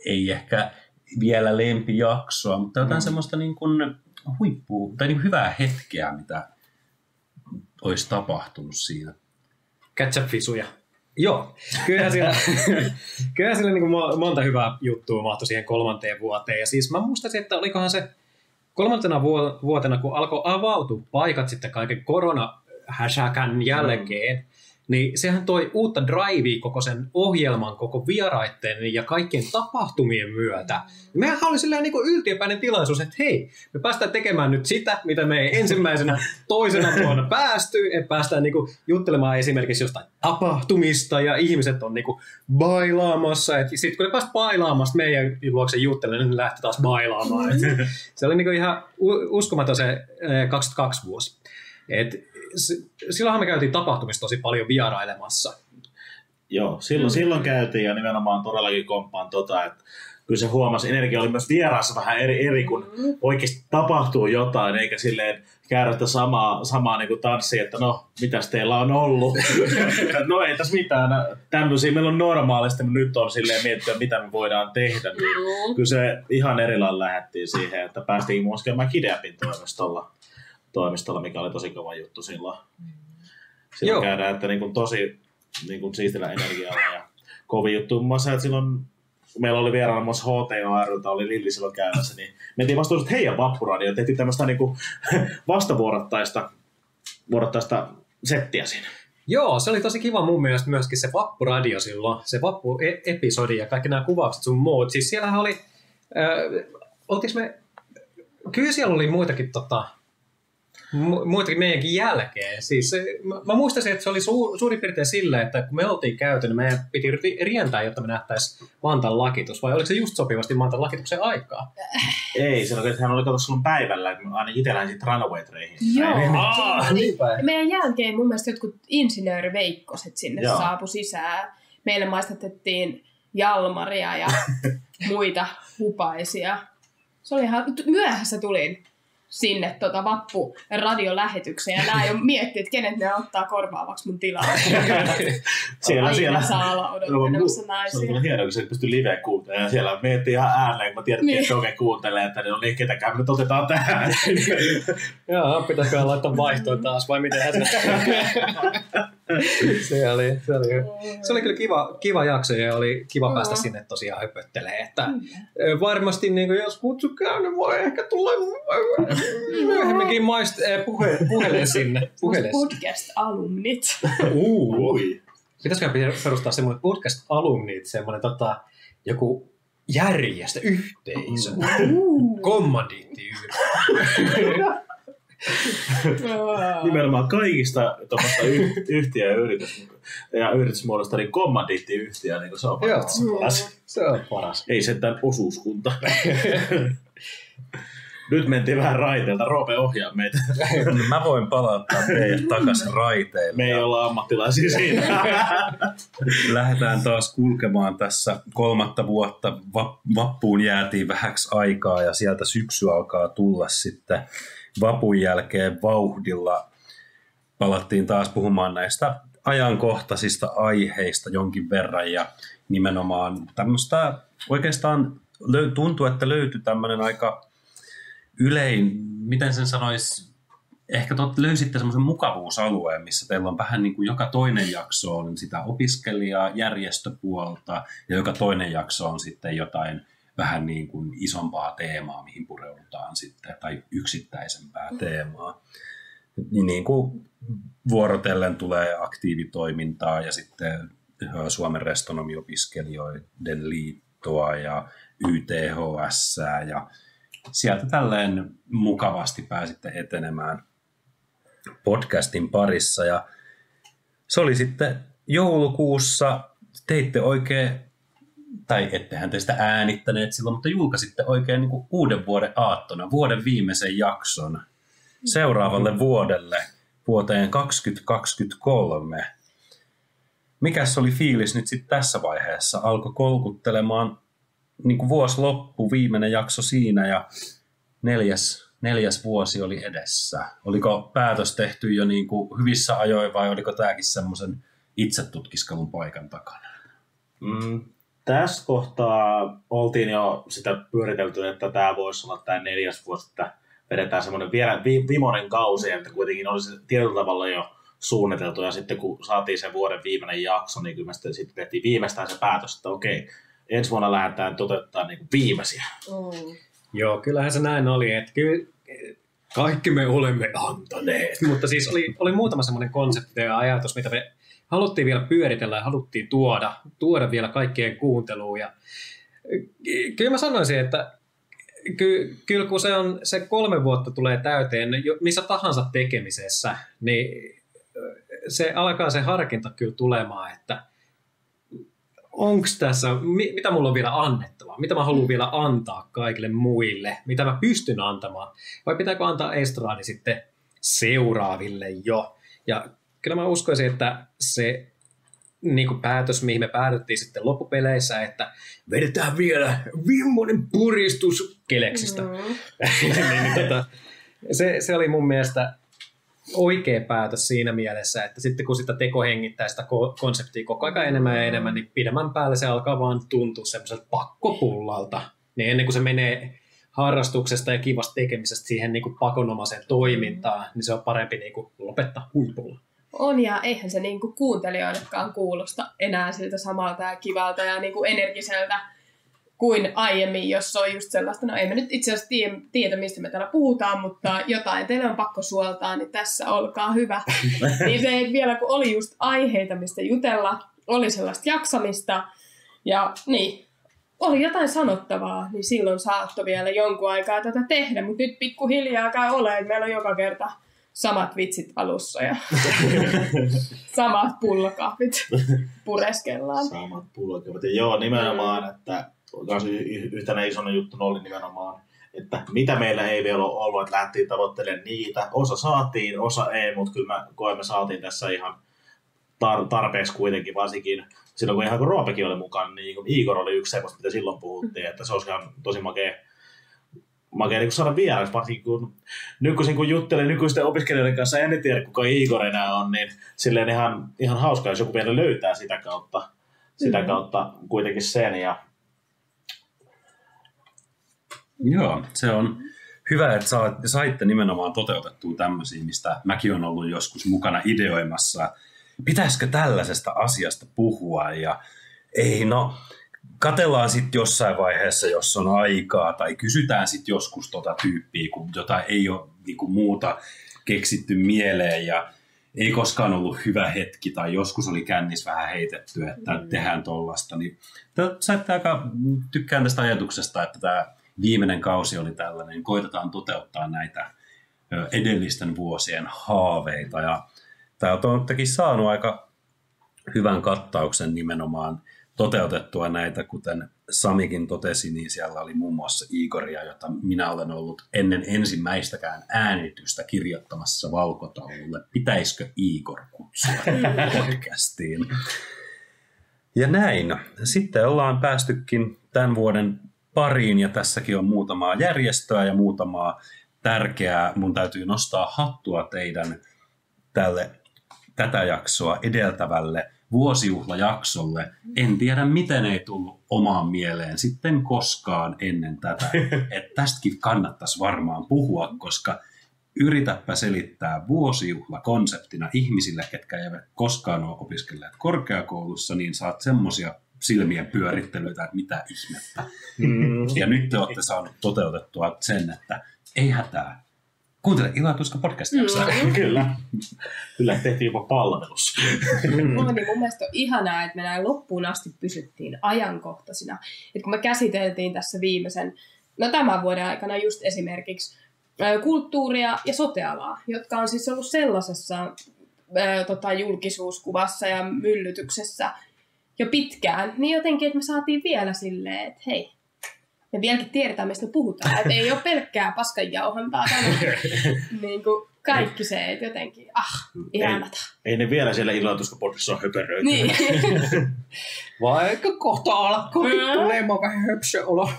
ei ehkä vielä lempijaksoa, mutta jotain semmoista niin kuin tai niin hyvää hetkeä, mitä olisi tapahtunut siinä? Catch-up-fisuja. Joo, kyllähän siellä niin kuin monta hyvää juttua mahtui siihen 3. vuoteen. Ja siis mä muistaisin, että olikohan se 3. vuotena, kun alkoi avautua paikat sitten kaiken koronahäsäkän jälkeen, niin sehän toi uutta drivea koko sen ohjelman, koko vieraitten ja kaikkien tapahtumien myötä. Mehän oli silleen niin kuin yltiöpäinen tilaisuus, että hei, me päästään tekemään nyt sitä, mitä me ei ensimmäisenä, toisena vuonna päästy, että päästään niin kuin juttelemaan esimerkiksi jostain tapahtumista ja ihmiset on niin kuin bailaamassa. Sitten kun ne päästä bailaamassa meidän luokse juttelemaan, niin ne lähti taas bailaamaan. Se oli niin kuin ihan uskomaton se 22 vuosi. Silloinhan me käytiin tapahtumista tosi paljon vierailemassa. Joo, silloin käytiin ja nimenomaan todellakin komppaan että kyllä se huomasi, energia oli myös vieraassa vähän eri kun oikeasti tapahtuu jotain, eikä silleen käydä samaa niin kuin tanssia, että no, mitäs teillä on ollut? No ei tässä mitään, tämmöisiä meillä on normaalisti, mutta nyt on silleen miettiä, mitä me voidaan tehdä. Niin kyllä se ihan eri lailla lähdettiin siihen, että päästiin muun muassa käymään Kideapin toimistolla, mikä oli tosi kova juttu silloin. Silloin käydään, että niin kuin tosi niin kuin siistillä energialla ja kovin juttu. Muun muassa, että silloin meillä oli vieraana muun muassa HTO-ryltä, oli Lilli silloin käymässä, niin mentiin vastuulliset heidän vappuradio ja tehtiin tämmöistä niin kuin vastavuorottaista settiä siinä. Joo, se oli tosi kiva mun mielestä myöskin se vappuradio silloin, se vappu-episodi ja kaikki nämä kuvaukset sun muut. Siis siellähän oli Oltiinko me... Kyllä siellä oli muitakin meidänkin jälkeen. Siis, mä muistaisin, että se oli suurin piirtein sillä, että kun me oltiin käyty, niin meidän piti rientää, jotta me nähtäisiin Mantan lakitus. Vai oliko se just sopivasti Mantan lakituksen aikaa? Ei, se oli, että hän oli katsottu silloin päivällä, että aina itse lähdin Runaway-treihin. Joo. Niinpä. Meidän jälkeen mun mielestä jotkut insinööriveikkoset sinne Joo. saapu sisään. Meille maistatettiin jalmaria ja muita hupaisia. Se oli ihan... Myöhässä tulin sinne vappu-radiolähetykseen ja nää jo miettii, että kenet ne ottaa korvaavaksi mun tilaa. siellä. Saa olla odottelemassa naisia. Se oli hienoa, kun se pystyi live kuuntelemaan ja siellä miettii ihan ääneen, kun mä tiedettiin, että Doge kuuntelee, että no niin, ketäkään me nyt otetaan tähän. Joo, pitäisikö laittaa vaihtoon taas vai miten se oli kyllä kiva jakso ja oli kiva päästä sinne tosiaan höpöttelemään. Että varmasti niin jos kutsu käy, niin voi ehkä tulla myöhemminkin puheleen sinne. Podcast-alumnit. Pitäisikö perustaa semmoinen podcast-alumnit, semmoinen joku järjestö, yhteisö, kommandiittiyhdistys. Nimenomaan kaikista yhtiö- ja yritysmuodosta niin kommandiittiyhtiö, niin se on paras. Se on paras. Ei sentään osuuskunta. Nyt mentiin vähän raiteilta. Roope ohjaa meitä. Mä voin palauttaa teidät takaisin raiteille. Me ei olla ammattilaisia siinä. Lähdetään taas kulkemaan tässä 3. vuotta. Vappuun jäätiin vähäksi aikaa ja sieltä syksy alkaa tulla sitten vapun jälkeen vauhdilla. Palattiin taas puhumaan näistä ajankohtaisista aiheista jonkin verran ja nimenomaan tämmöistä oikeastaan tuntuu, että löytyi tämmöinen aika miten sen sanoisi, ehkä löysitte semmoisen mukavuusalueen, missä teillä on vähän niin kuin joka toinen jakso on sitä opiskelijaa, järjestöpuolta ja joka toinen jakso on sitten jotain vähän niin kuin isompaa teemaa, mihin pureudutaan sitten, tai yksittäisempää teemaa. Niin kuin vuorotellen tulee aktiivitoimintaa ja sitten Suomen restonomiopiskelijoiden liittoa ja YTHS ja sieltä tälleen mukavasti pääsitte etenemään podcastin parissa ja se oli sitten joulukuussa, teitte oikein, tai ettehän te sitä äänittäneet silloin, mutta julkaisitte oikein niin kuin uuden vuoden aattona, vuoden viimeisen jakson seuraavalle vuodelle, vuoteen 2023. Mikäs oli fiilis nyt sitten tässä vaiheessa? Alkoi kolkuttelemaan niin kuin vuosi loppu, viimeinen jakso siinä ja neljäs vuosi oli edessä. Oliko päätös tehty jo niin kuin hyvissä ajoin vai oliko tämäkin semmoisen itsetutkiskelun paikan takana? Tässä kohtaa oltiin jo sitä pyöritelty, että tämä voisi olla tämä 4. vuosi, että vedetään semmoinen vielä viimeinen kausi, että kuitenkin olisi tietyllä tavalla jo suunniteltu ja sitten kun saatiin sen vuoden viimeinen jakso, niin kyllä me sitten tehtiin viimeistään se päätös, että okei, ensi vuonna lähdetään toteuttaa niin kuin viimeisiä. Joo, kyllähän se näin oli, että kyllä kaikki me olemme antaneet. Mutta siis oli muutama semmoinen konsepti ja ajatus, mitä me haluttiin vielä pyöritellä ja haluttiin tuoda vielä kaikkien kuunteluun. Ja kyllä mä sanoisin, että kyllä kun se 3 vuotta tulee täyteen, missä tahansa tekemisessä, niin se alkaa se harkinta kyllä tulemaan, että onko tässä, mitä mulla on vielä annettavaa, mitä mä haluan vielä antaa kaikille muille, mitä mä pystyn antamaan, vai pitääkö antaa estraadi sitten seuraaville jo. Ja kyllä mä uskoisin, että se niin kuin päätös, mihin me päädyttiin sitten loppupeleissä, että vedetään vielä viimeinen puristus Keleksistä. Se oli mun mielestä oikea päätös siinä mielessä, että sitten kun sitä teko hengittää sitä konseptia koko ajan enemmän ja enemmän, niin pidemmän päälle se alkaa vaan tuntua semmoiselta pakkopullalta. Niin ennen kuin se menee harrastuksesta ja kivasta tekemisestä siihen niin kuin pakonomaiseen toimintaan, niin se on parempi niin kuin lopettaa huipulla. On, ja eihän se niinku kuuntelijoillekaan kuulosta enää siltä samalta ja kivalta ja niinku energiseltä kuin aiemmin, jos on just sellaista, no ei me nyt itse asiassa tiedä, mistä me täällä puhutaan, mutta jotain teille on pakko suoltaa, niin tässä olkaa hyvä. Niin se vielä, kun oli just aiheita, mistä jutella, oli sellaista jaksamista, ja niin, oli jotain sanottavaa, niin silloin saattoi vielä jonkun aikaa tätä tehdä, mutta nyt pikkuhiljaa käy olemaan, meillä on joka kerta samat vitsit alussa ja samat pullakahvit pureskellaan. Samat pullakahvit. Ja joo, nimenomaan, että yhtenä isona juttu oli nimenomaan, että mitä meillä ei vielä ole ollut, että lähdettiin tavoittelemaan niitä. Osa saatiin, osa ei, mutta kyllä mä koen, me saatiin tässä ihan tarpeeksi kuitenkin, varsinkin silloin kun Roopekin oli mukana, niin Igor oli yksi semmoista, mitä silloin puhuttiin, että se olisi ihan tosi makea niin saada vieraksi, varsinkin kun nykyisin kun juttelen nykyisten opiskelijoiden kanssa, en tiedä kuka Igor enää on, niin silleen ihan hauskaa, jos joku vielä löytää sitä kautta kuitenkin sen. Ja Joo, se on hyvä, että saitte nimenomaan toteutettua tämmöisiä, mistä mäkin olen ollut joskus mukana ideoimassa. Pitäisikö tällaisesta asiasta puhua? Ja ei, no, katellaan sitten jossain vaiheessa, jos on aikaa, tai kysytään sitten joskus tyyppiä, kun jotain ei ole niinku muuta keksitty mieleen, ja ei koskaan ollut hyvä hetki, tai joskus oli kännis vähän heitetty, että tehdään tollasta. Niin, tykkään tästä ajatuksesta, että tämä viimeinen kausi oli tällainen, koitetaan toteuttaa näitä edellisten vuosien haaveita, ja täältä on toki saanut aika hyvän kattauksen nimenomaan toteutettua näitä, kuten Samikin totesi, niin siellä oli muun muassa Igoria, jota minä olen ollut ennen ensimmäistäkään äänitystä kirjoittamassa valkotaululle. Pitäisikö Igor kutsua podcastiin? Ja näin. Sitten ollaan päästykin tämän vuoden pariin, ja tässäkin on muutamaa järjestöä ja muutamaa tärkeää. Mun täytyy nostaa hattua teidän tätä jaksoa edeltävälle vuosijuhlajaksolle. En tiedä, miten ei tullut omaan mieleen sitten koskaan ennen tätä. Että tästäkin kannattaisi varmaan puhua, koska yritäpä selittää vuosijuhlakonseptina ihmisille, ketkä eivät koskaan ole opiskelleet korkeakoulussa, niin saat semmoisia silmien pyörittelyitä, että mitä ihmettä. Ja nyt te olette saaneet toteutettua sen, että ei hätää. Kuuntele Ilatuska podcast-jaksoa. Kyllä tehtiin jopa palvelus. Niin mun mielestä on ihanaa, että me näin loppuun asti pysyttiin ajankohtaisina. Et kun me käsiteltiin tässä tämän vuoden aikana just esimerkiksi kulttuuria ja sote-alaa, jotka on siis ollut sellaisessa julkisuuskuvassa ja myllytyksessä jo pitkään, niin jotenkin, että me saatiin vielä silleen, että hei, me vieläkin tiedetään, mistä puhutaan. Että ei ole pelkkää paskanjauhantaa niin kuin kaikki se, että jotenkin, ihanata. Ei ne vielä siellä Ilatuska-podcastissa ole höperöitä. Niin. Vaikka kohta alkaa tulemaan vähän höpsöolo.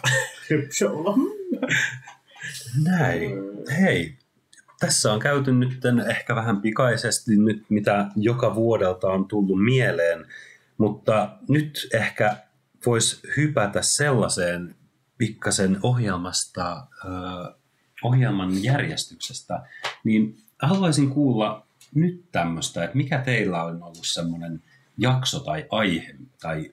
Näin. Hei, tässä on käyty nyt ehkä vähän pikaisesti nyt, mitä joka vuodelta on tullut mieleen. Mutta nyt ehkä voisi hypätä sellaiseen pikkasen ohjelman järjestyksestä, niin haluaisin kuulla nyt tämmöistä, että mikä teillä on ollut semmoinen jakso tai aihe, tai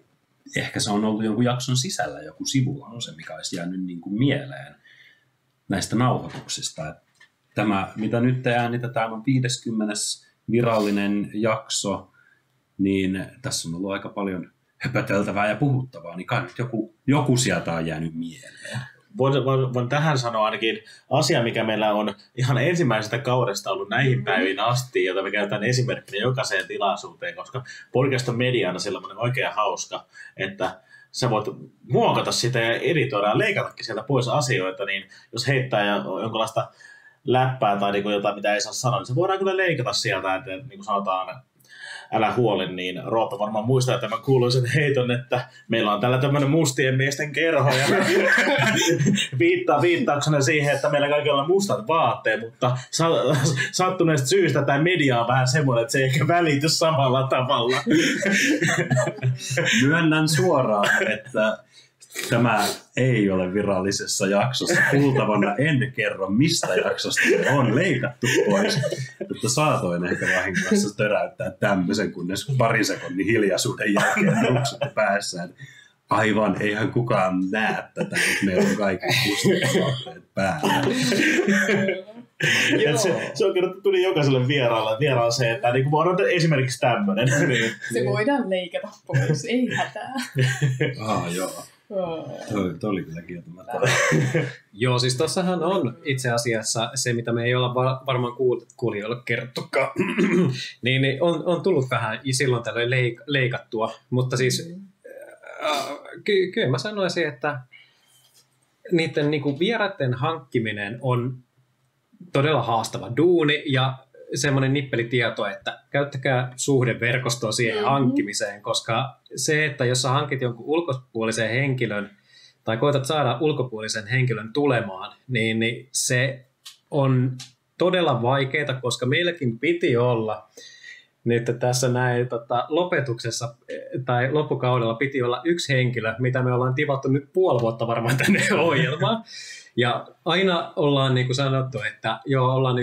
ehkä se on ollut jonkun jakson sisällä joku sivulause, mikä olisi jäänyt niin kuin mieleen näistä nauhoituksista. Tämä, mitä nyt äänitetään, on 50. virallinen jakso, niin tässä on ollut aika paljon höpöteltävää ja puhuttavaa, niin kai nyt joku sieltä on jäänyt mieleen. Voin tähän sanoa ainakin asia, mikä meillä on ihan ensimmäisestä kaudesta ollut näihin päiviin asti, jota me käytetään esimerkkinä jokaiseen tilaisuuteen, koska podcast on mediana sellainen oikein hauska, että sä voit muokata sitä ja editoida ja leikatakin sieltä pois asioita, niin jos heittää jonkinlaista läppää tai niin jotain, mitä ei saa sanoa, niin se voidaan kyllä leikata sieltä, että niin kuin sanotaan, älä huoli, niin Roope varmaan muistaa tämän kuuluisen heiton, että meillä on täällä tämmöinen mustien miesten kerho ja viittauksena siihen, että meillä kaikilla on mustat vaatteet, mutta sattuneesta syystä tämä media on vähän semmoinen, että se ei ehkä välity samalla tavalla. Myönnän suoraan, että tämä ei ole virallisessa jaksossa kuultavana. En kerro, mistä jaksosta on leikattu pois. Mutta saatoin ehkä vahingossa töräyttää tämmöisen, kunnes parin sekunnin hiljaisuuden jälkeen ruksutti päässään. Aivan, eihän kukaan näe tätä, että meillä on kaikki vaatteet päällä. Se on kerrottu tuli jokaiselle vieraalle se, että niin on esimerkiksi tämmöinen. Se voidaan leikata pois, ei hätää. Joo. Toi oli kyllä kieltämättä. Joo, siis tossahan on itse asiassa se, mitä me ei olla varmaan kuulijoille kerrottukaan, niin on tullut vähän silloin tällöin leikattua, mutta siis kyllä mä sanoisin, että niiden niinku vieraiden hankkiminen on todella haastava duuni ja semmoinen nippelitieto, että käyttäkää suhdeverkostoa siihen hankkimiseen, koska se, että jos sä hankit jonkun ulkopuolisen henkilön tai koetat saada ulkopuolisen henkilön tulemaan, niin se on todella vaikeaa, koska meilläkin piti olla nyt tässä näin lopetuksessa tai loppukaudella piti olla yksi henkilö, mitä me ollaan tivattu nyt puoli vuotta varmaan tänne ohjelmaan. Ja aina ollaan niin kuin sanottu, että joo, ollaan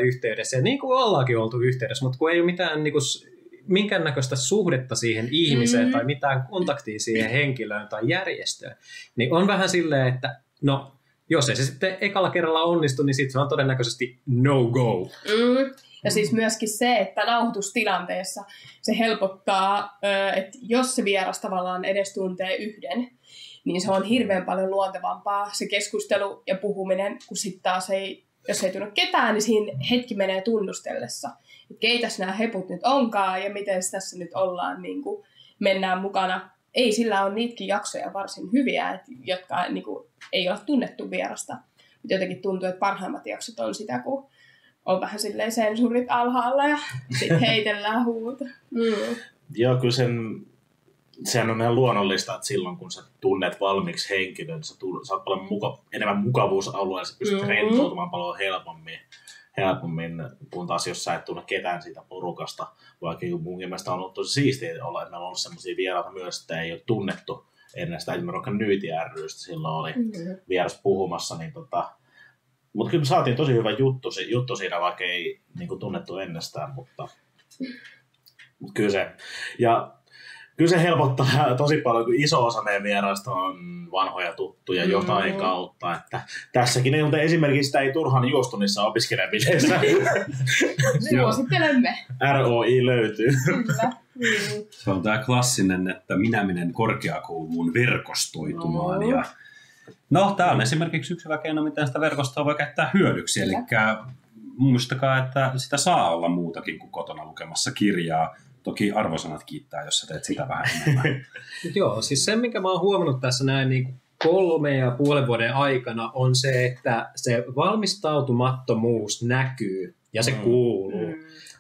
yhteydessä. Ja niin kuin ollaankin oltu yhteydessä, mutta kun ei ole mitään niin kuin, minkäännäköistä suhdetta siihen ihmiseen tai mitään kontaktia siihen henkilöön tai järjestöön, niin on vähän silleen, että no, jos ei se sitten ekalla kerralla onnistu, niin sitten se on todennäköisesti no go. Ja siis myöskin se, että nauhoitustilanteessa se helpottaa, että jos se vieras tavallaan edes tuntee yhden, niin se on hirveän paljon luontevampaa se keskustelu ja puhuminen, kun sitten taas jos ei tunne ketään, niin siinä hetki menee tunnustellessa. Että keitäs nämä heput nyt onkaan ja miten tässä nyt ollaan, niin kuin mennään mukana. Ei sillä ole niitäkin jaksoja varsin hyviä, jotka niin kuin, ei ole tunnettu vierasta. Mutta jotenkin tuntuu, että parhaimmat jaksot on sitä, kun on vähän silleen sensuurit alhaalla ja sitten heitellään huuta. Joo, kyllä sehän on ihan luonnollista, että silloin kun sä tunnet valmiiksi henkilön, sä oot paljon enemmän mukavuusalueella, sä pystyt rentoutumaan paljon helpommin, kun taas jos sä et tunne ketään siitä porukasta. Vaikka mun mielestä on ollut tosi siistiä olla, että meillä on ollut sellaisia vieraita myös, että ei ole tunnettu ennen sitä, että me Rock Nyyti ry:stä silloin oli vieras puhumassa, niin mutta kyllä me saatiin tosi hyvä juttu siinä, vaikka ei niin kuin tunnettu ennestään, mutta kyllä se. Ja kyllä se helpottaa tosi paljon, kun iso osa meidän vieraista on vanhoja tuttuja jotain kautta. Että tässäkin esimerkiksi sitä ei turhaan juostu niissä opiskelijabileissä. Suosittelemme. ROI löytyy. Kyllä. Se on tämä klassinen, että minä menen korkeakouluun verkostoitumaan. Ja no, tämä on esimerkiksi yksi hyvä keino, miten sitä verkostoa voi käyttää hyödyksi. Eli muistakaa, että sitä saa olla muutakin kuin kotona lukemassa kirjaa. Toki arvosanat kiittää, jos sä teet sitä vähän enemmän. Joo, siis se, minkä mä oon huomannut tässä näin niin 3,5 vuoden aikana, on se, että se valmistautumattomuus näkyy ja se kuuluu.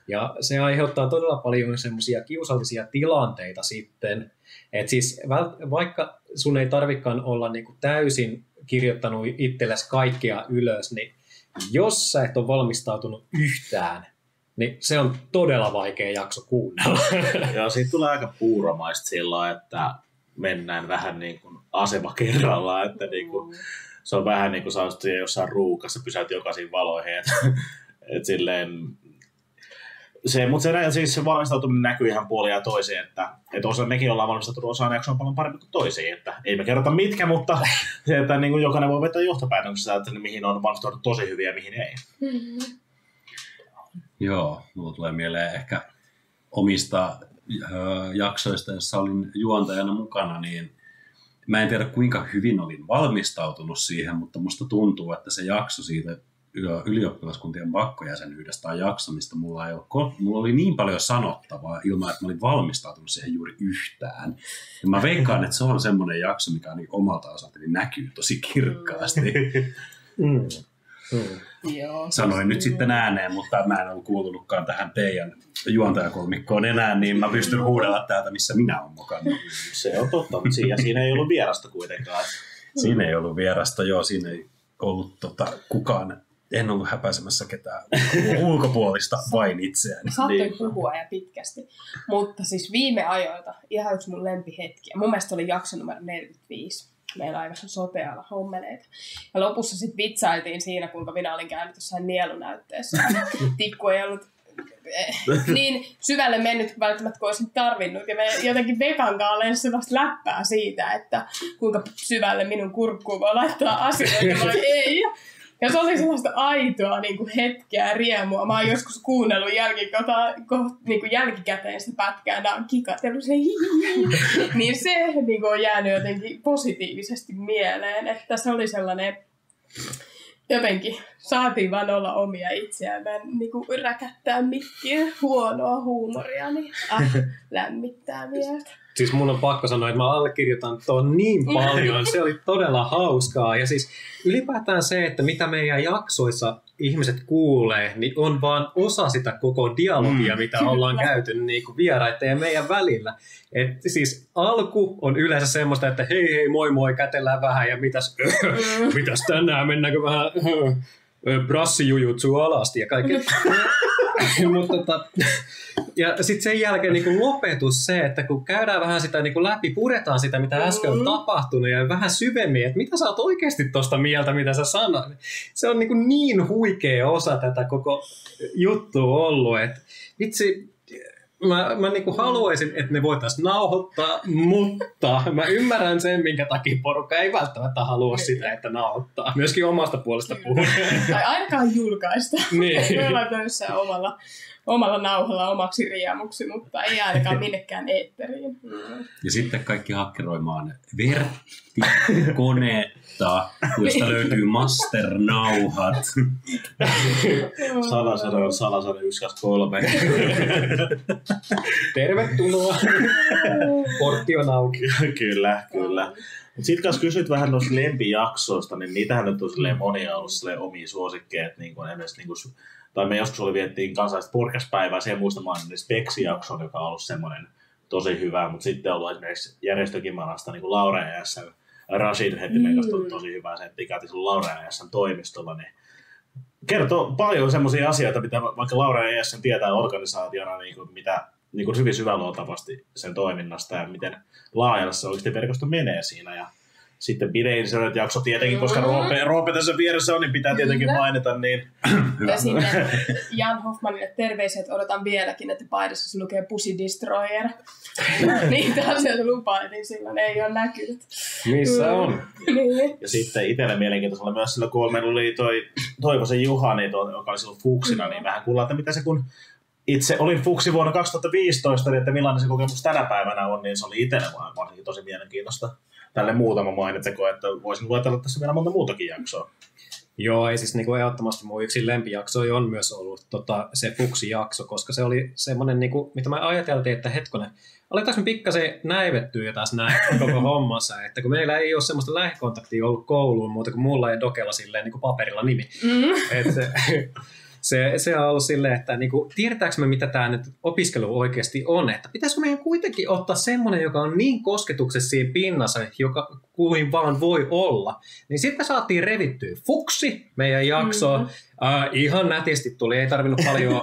Ja se aiheuttaa todella paljon semmoisia kiusallisia tilanteita sitten. Että siis vaikka sun ei tarvikaan olla niin kuin täysin kirjoittanut itsellesi kaikkea ylös, niin jos sä et ole valmistautunut yhtään, niin se on todella vaikea jakso kuunnella. Joo, siitä tulee aika puuromaista sillä, että mennään vähän niin kuin asema kerrallaan, että niin kuin, se on vähän niin kuin sä olisit jossain ruukassa, pysäyt jokaisiin valoihin, että silleen, mutta se valmistautuminen näkyy ihan puolia toisiin, että mekin ollaan valmistautunut osaan jaksoon paljon paremmin kuin toisiin, että ei me kerrota mitkä, mutta se, että niin kuin jokainen voi vetää johtopäätöksessä, että mihin on valmistautunut tosi hyviä ja mihin ei. Joo, mulla tulee mieleen ehkä omista jaksoista, joissa olin juontajana mukana, niin mä en tiedä kuinka hyvin olin valmistautunut siihen, mutta musta tuntuu, että se jakso siitä ylioppilaskuntien pakkojäsenyydestä tai jakso, mistä mulla oli niin paljon sanottavaa ilman, että mä olin valmistautunut siihen juuri yhtään. Ja mä veikkaan, että se on semmoinen jakso, mikä niin omalta osaltani näkyy tosi kirkkaasti. Sanoin nyt sitten ääneen, mutta mä en ole kuulunutkaan tähän teidän juontajakolmikkoon enää, niin mä pystyn huudella täältä, missä minä olen mukana. Se on totta, mutta siinä ei ollut vierasta kuitenkaan. Siinä ei ollut vierasta, joo, siinä ei ollut kukaan. En ollut häpäisemässä ketään ulkopuolista, vain itseäni. Saattoin puhua ja pitkästi. Mutta siis viime ajoilta ihan yksi mun lempihetkiä. Mun mielestä oli jakso numero 45. Meillä on aivan sotealla hommeleita. Ja lopussa sitten vitsailtiin siinä, kuinka minä olin käynyt jossain nielunäytteessä. Tikku ei ollut niin syvälle mennyt välttämättä, kun olisin tarvinnut. Ja me jotenkin Vekan kanssa lensi vasta läppää siitä, että kuinka syvälle minun kurkkuun voi laittaa asioita vai ei. Ja se oli sellaista aitoa niin kuin hetkeä riemua. Mä oon joskus kuunnellut niin kuin jälkikäteen sitä pätkää, nää on kikatellut se niin se niin kuin on jäänyt jotenkin positiivisesti mieleen, että se oli sellainen jotenkin saatiin vaan olla omia itseään, niin kuin räkättää mikkiä huonoa huumoria, niin lämmittää mieltä. Siis mun on pakko sanoa, että mä allekirjoitan tuon niin paljon. Se oli todella hauskaa. Ja siis ylipäätään se, että mitä meidän jaksoissa ihmiset kuulee, niin on vaan osa sitä koko dialogia, mitä ollaan käyty niin kuin vieraiden ja meidän välillä. Et siis alku on yleensä semmoista, että hei moi moi, kätellään vähän ja mitäs tänään, mennäänkö vähän brassijujutsu alasti ja kaikki. Mutta ja sitten sen jälkeen niin lopetus se, että kun käydään vähän sitä niin läpi, puretaan sitä, mitä äsken on tapahtunut ja vähän syvemmin, että mitä sä oot oikeasti tosta mieltä, mitä sä sanoit. Se on niin huikea osa tätä koko juttua ollut, että vitsi, mä niin haluaisin, että ne voitaisiin nauhoittaa, mutta mä ymmärrän sen, minkä takia porukka ei välttämättä halua sitä, että nauhoittaa. Myöskin omasta puolesta puhua. Tai ainakaan julkaista. Niin. Me ollaan töissä omalla nauhalla omaksi riemuksi, mutta ei ainakaan minnekään eetteriin. Ja sitten kaikki hakkeroimaan verttikoneetta, josta löytyy masternauhat. Salasana 123. Tervetuloa. Portti on auki. Kyllä. Mutta sitten kanssa kysyt vähän noista lempijaksoista, niin niitähän nyt on monia ollut omia suosikkeja. Niin tai me joskus viettiin kansallista podcast-päivää, siihen muistamaan Speksi-jakson, joka on ollut semmoinen tosi hyvä, mutta sitten on ollut esimerkiksi järjestökimanasta niin kuin Laura ja S. Rashid heti meikasta tosi hyvä setti, käytiin sun Laura ja S. toimistolla, niin kertoo paljon semmoisia asioita, mitä vaikka Laura ja S. tietää organisaationa, niin kuin mitä niin kuin hyvin syväluotavasti sen toiminnasta ja miten laajalle se oikeasti verkosto menee siinä. Ja sitten pidein se jakso tietenkin, koska Roope tässä vieressä on, niin pitää tietenkin mainita. Niin. Ja sinne Jan Hoffmanille terveiset, odotan vieläkin, että paidassa se lukee Pussy Destroyer. Niitä asioita lupailtiin silloin, ei ole näkynyt. Missä on? Niin. Ja sitten itselle mielenkiintoisella myös silloin, kun meillä oli toi Toivosen Juha, niin joka oli silloin Fuksina, niin vähän kuullaan, että mitä se kun itse olin Fuksi vuonna 2015, niin että millainen se kokemus tänä päivänä on, niin se oli itselle varsinkin tosi mielenkiintoista. Tälle muutama mainitteko, että voisin luetella tässä vielä monta muutakin jaksoa. Joo, ei siis niin ehdottomasti mun yksi lempijakso on myös ollut se Fuksi-jakso, koska se oli semmoinen, niin kuin, mitä mä ajateltiin, että hetkonen, aletaanko me pikkasen näivettyä jo taas näin koko hommassa, että kun meillä ei ole semmoista lähikontaktia ollut kouluun muuta kuin mulla ja Dokella silleen niin kuin paperilla nimi. Se on ollut silleen, että niinku, tiedetäänkö me, mitä tämä nyt opiskelu oikeasti on, että pitäisikö meidän kuitenkin ottaa semmoinen, joka on niin kosketuksessa siinä pinnassa, joka kuin vaan voi olla. Niin sitten saatiin revittyä Fuksi meidän jaksoon. Ihan nätisti tuli, ei tarvinnut paljon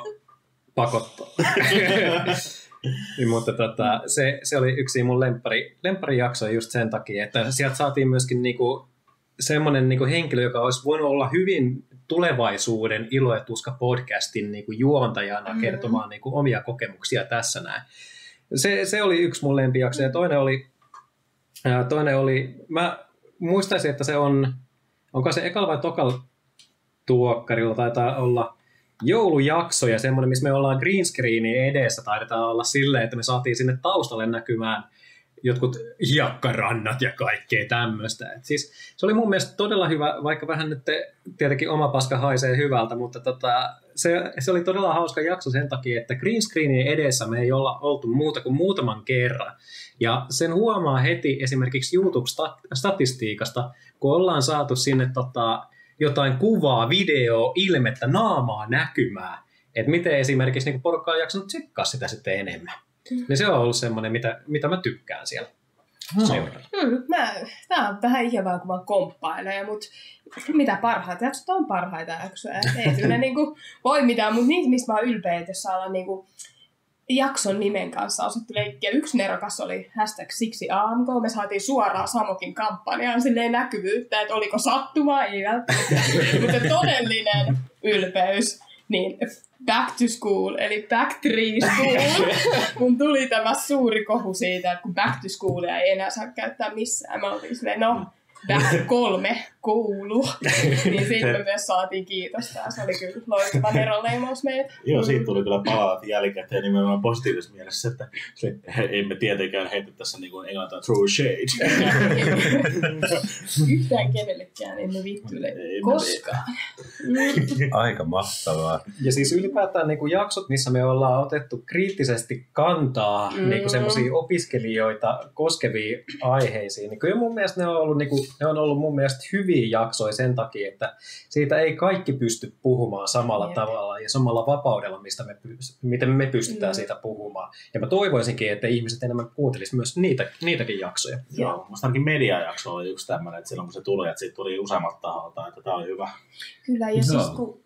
pakottaa. Mutta se oli yksi mun lempparijakso just sen takia, että sieltä saatiin myöskin niinku semmoinen niinku henkilö, joka olisi voinut olla hyvin tulevaisuuden Ilo ja Tuska podcastin niinku juontajana kertomaan niinku omia kokemuksia tässä näin. Se oli yksi mun lempijakso ja toinen oli, mä muistaisin, että se onko se ekalla vai tokalla tuokkarilla taitaa olla joulujakso ja semmoinen, missä me ollaan green screenin edessä, taidetaan olla silleen, että me saatiin sinne taustalle näkymään jotkut hiekkarannat ja kaikkea tämmöistä. Et siis, se oli mun mielestä todella hyvä, vaikka vähän nyt tietenkin oma paska haisee hyvältä, mutta se oli todella hauska jakso sen takia, että green screenin edessä me ei olla oltu muuta kuin muutaman kerran. Ja sen huomaa heti esimerkiksi YouTube-statistiikasta, kun ollaan saatu sinne jotain kuvaa, videoa, ilmettä, naamaa näkymään, että miten esimerkiksi niin porukka on jaksanut tsekkaa sitä sitten enemmän. Niin se on ollut semmoinen, mitä mä tykkään siellä. Tää on vähän ikävää, kun mä komppailen, mutta mitä parhaita jaksot on parhaita jaksoja. Ei sillä niinku voi mitään, mutta niitä, mistä mä oon ylpeä, että jos saadaan niinku jakson nimen kanssa osattu leikkiä. Yksi nerokas oli #6AMK. Me saatiin suoraan Samokin kampanjaan silleen näkyvyyttä, että oliko sattuma, ei välttämättä. Mutta todellinen ylpeys. Niin back to school, eli back 3 school, kun tuli tämä suuri kohu siitä, että kun back to schoolia ei enää saa käyttää missään. Mä oltiin silleen, no, Back 3 kuuluu. Niin siitä me myös saatiin kiitosta. Se oli kyllä loistava heronleimaus meitä. Joo, siitä tuli kyllä palaat jälkikäteen nimenomaan positiivisessa mielessä, että emme tietenkään heitä tässä niin kuin englantaa true shade. Yhtään kenellekään emme vittuile koskaan. Aika mahtavaa. Ja siis ylipäätään niin kuin jaksot, missä me ollaan otettu kriittisesti kantaa niin kuin semmoisia opiskelijoita koskeviin aiheisiin, niin kyllä mun mielestä ne on ollut mun mielestä hyviä jaksoja sen takia, että siitä ei kaikki pysty puhumaan samalla tavalla ja samalla vapaudella, miten me pystytään siitä puhumaan. Ja mä toivoisinkin, että ihmiset enemmän kuuntelisivat myös niitäkin jaksoja. Joo, musta ainakin mediajakso oli yksi tämmöinen, että silloin kun se tuli, että siitä tuli useammalta taholta, että tämä oli hyvä. Kyllä, ja siis kun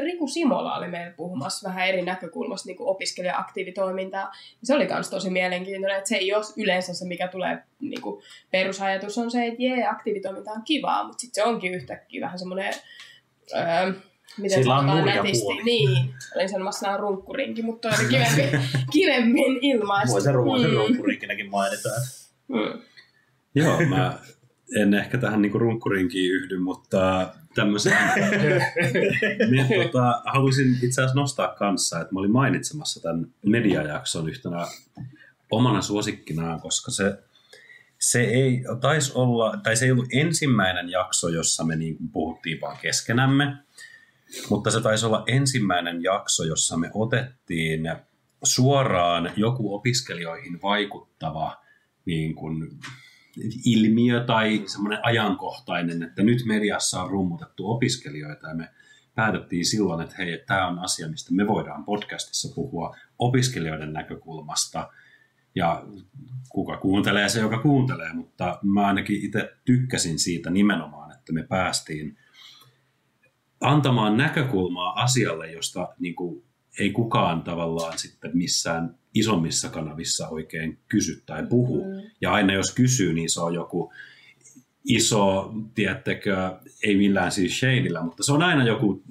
Riku Simola oli meillä puhumassa vähän eri näkökulmasta niin kuin opiskelija-aktiivitoimintaa, niin se oli myös tosi mielenkiintoinen, että se ei ole yleensä se, mikä tulee niin kuin perusajatus on se, että aktiivitoiminta on kivaa, mutta sitten se onkin yhtäkkiä vähän semmoinen, miten sanotaan nätisti. Niin, olin sanomassa nämä runkkurinki, mutta oli kivemmin ilmaista. Voi se runkkurinkinäkin mainitaan. Joo, mä en ehkä tähän niinku runkkurinkiin yhdy, mutta tämmöisen haluaisin itse asiassa nostaa kanssa, että mä olin mainitsemassa tämän mediajakson yhtenä omana suosikkinaan, koska se ei taisi olla, tai se ei ollut ensimmäinen jakso, jossa me niin kuin puhuttiin vaan keskenämme, mutta se taisi olla ensimmäinen jakso, jossa me otettiin suoraan joku opiskelijoihin vaikuttava niin kuin ilmiö tai semmoinen ajankohtainen, että nyt mediassa on rummutettu opiskelijoita ja me päätettiin silloin, että hei, tämä on asia, mistä me voidaan podcastissa puhua opiskelijoiden näkökulmasta. Ja kuka kuuntelee se, joka kuuntelee, mutta mä ainakin itse tykkäsin siitä nimenomaan, että me päästiin antamaan näkökulmaa asialle, josta niin kuin ei kukaan tavallaan sitten missään isommissa kanavissa oikein kysy tai puhu. Ja aina jos kysyy, niin se on joku iso, tiedättekö, ei millään siis shadeillä, mutta se on aina joku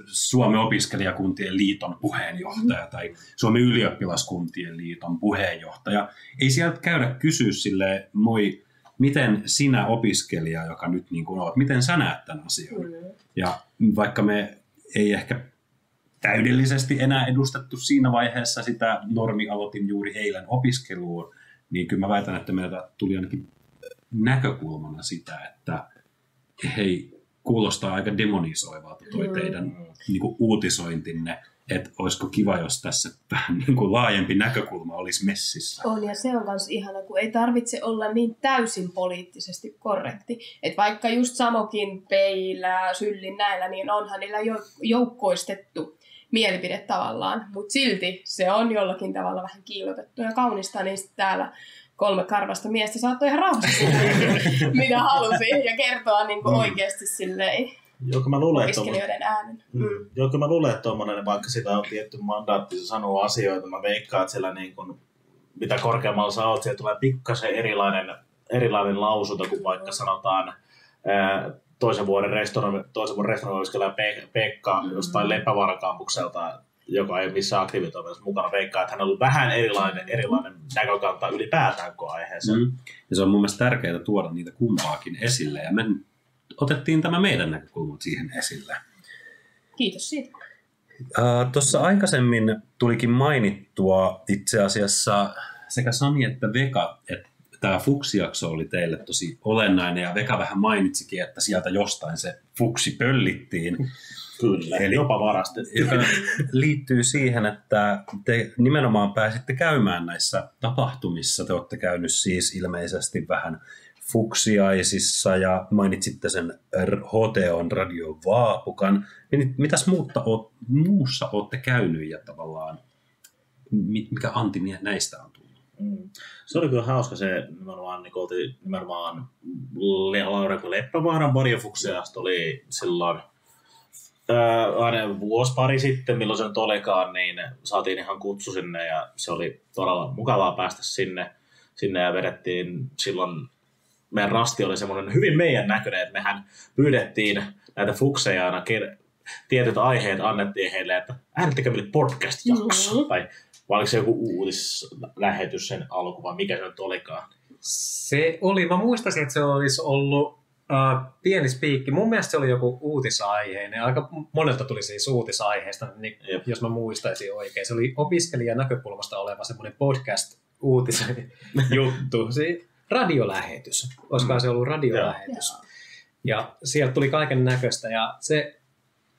Suomen opiskelijakuntien liiton puheenjohtaja tai Suomen ylioppilaskuntien liiton puheenjohtaja. Ei sieltä käydä kysyä silleen, moi, miten sinä opiskelija, joka nyt niin kuin olet, miten sä näet tämän asian? Ja vaikka me ei ehkä täydellisesti enää edustettu siinä vaiheessa sitä aloitin juuri eilen opiskeluun, niin kyllä mä väitän, että meiltä tuli ainakin näkökulmana sitä, että hei, kuulostaa aika demonisoivalta toi teidän niin kuin uutisointinne, että olisiko kiva, jos tässä vähän niin kuin laajempi näkökulma olisi messissä. On, ja se on myös ihana, kun ei tarvitse olla niin täysin poliittisesti korrekti. Että vaikka just Samokin, Peilä, Syllin näillä, niin onhan niillä joukkoistettu mielipide tavallaan, mutta silti se on jollakin tavalla vähän kiilotettu ja kaunista, niin täällä 3 karvasta miestä saattoi ihan rauhassa mitä halusi ja kertoa niin kuin oikeasti silleen opiskelijoiden äänen. Joo, mä luulen, että tuommoinen, vaikka sitä on tietty mandaatti, se sanoo asioita, mä veikkaan, että siellä niin kuin, mitä korkeammalla sä oot, siellä tulee pikkasen erilainen lausunto, kuin vaikka sanotaan toisen vuoden restauroimiskelä Pekka jostain Leppävaara-kampukselta, joka ei missään aktiivitoiminnassa mukana, veikkaa, että hän on ollut vähän erilainen näkökanta ylipäätään kuin aiheeseen. Ja se on mun mielestä tärkeää tuoda niitä kumpaakin esille, ja me otettiin tämä meidän näkökulmat siihen esille. Kiitos siitä. Tuossa aikaisemmin tulikin mainittua itse asiassa sekä Sami että Veka, että tämä Fuksi-jakso oli teille tosi olennainen, ja Veka vähän mainitsikin, että sieltä jostain se Fuksi pöllittiin. Kyllä, eli jopa varastettiin. Joka liittyy siihen, että te nimenomaan pääsitte käymään näissä tapahtumissa. Te olette käynyt siis ilmeisesti vähän Fuksiaisissa ja mainitsitte sen HTOn Radio Vaapukan. Mitäs muussa olette käynyt ja tavallaan mikä anti näistä on tullut? Se oli kyllä hauska se nimenomaan, niin oltiin nimenomaan Laura Leppävaaran Varjofukseasta oli silloin aina vuosi pari sitten, milloin se nyt olikaan, niin saatiin ihan kutsu sinne ja se oli todella mukavaa päästä sinne ja vedettiin silloin, meidän rasti oli semmoinen hyvin meidän näköinen, että mehän pyydettiin näitä fukseja aina, tietyt aiheet annettiin heille, että äänettekö meille podcast-jakso, tai vai oliko se joku uutislähetys sen alku, vai mikä se nyt olikaan? Se oli, mä muistasin, että se olisi ollut pieni spiikki. Mun mielestä se oli joku uutisaiheinen. Aika monelta tuli siis uutisaiheesta, niin jos mä muistaisin oikein. Se oli opiskelijan näkökulmasta oleva semmoinen podcast-uutisjuttu. Radiolähetys. Olisikohan se ollut radiolähetys. Ja sieltä tuli kaiken näköistä. Ja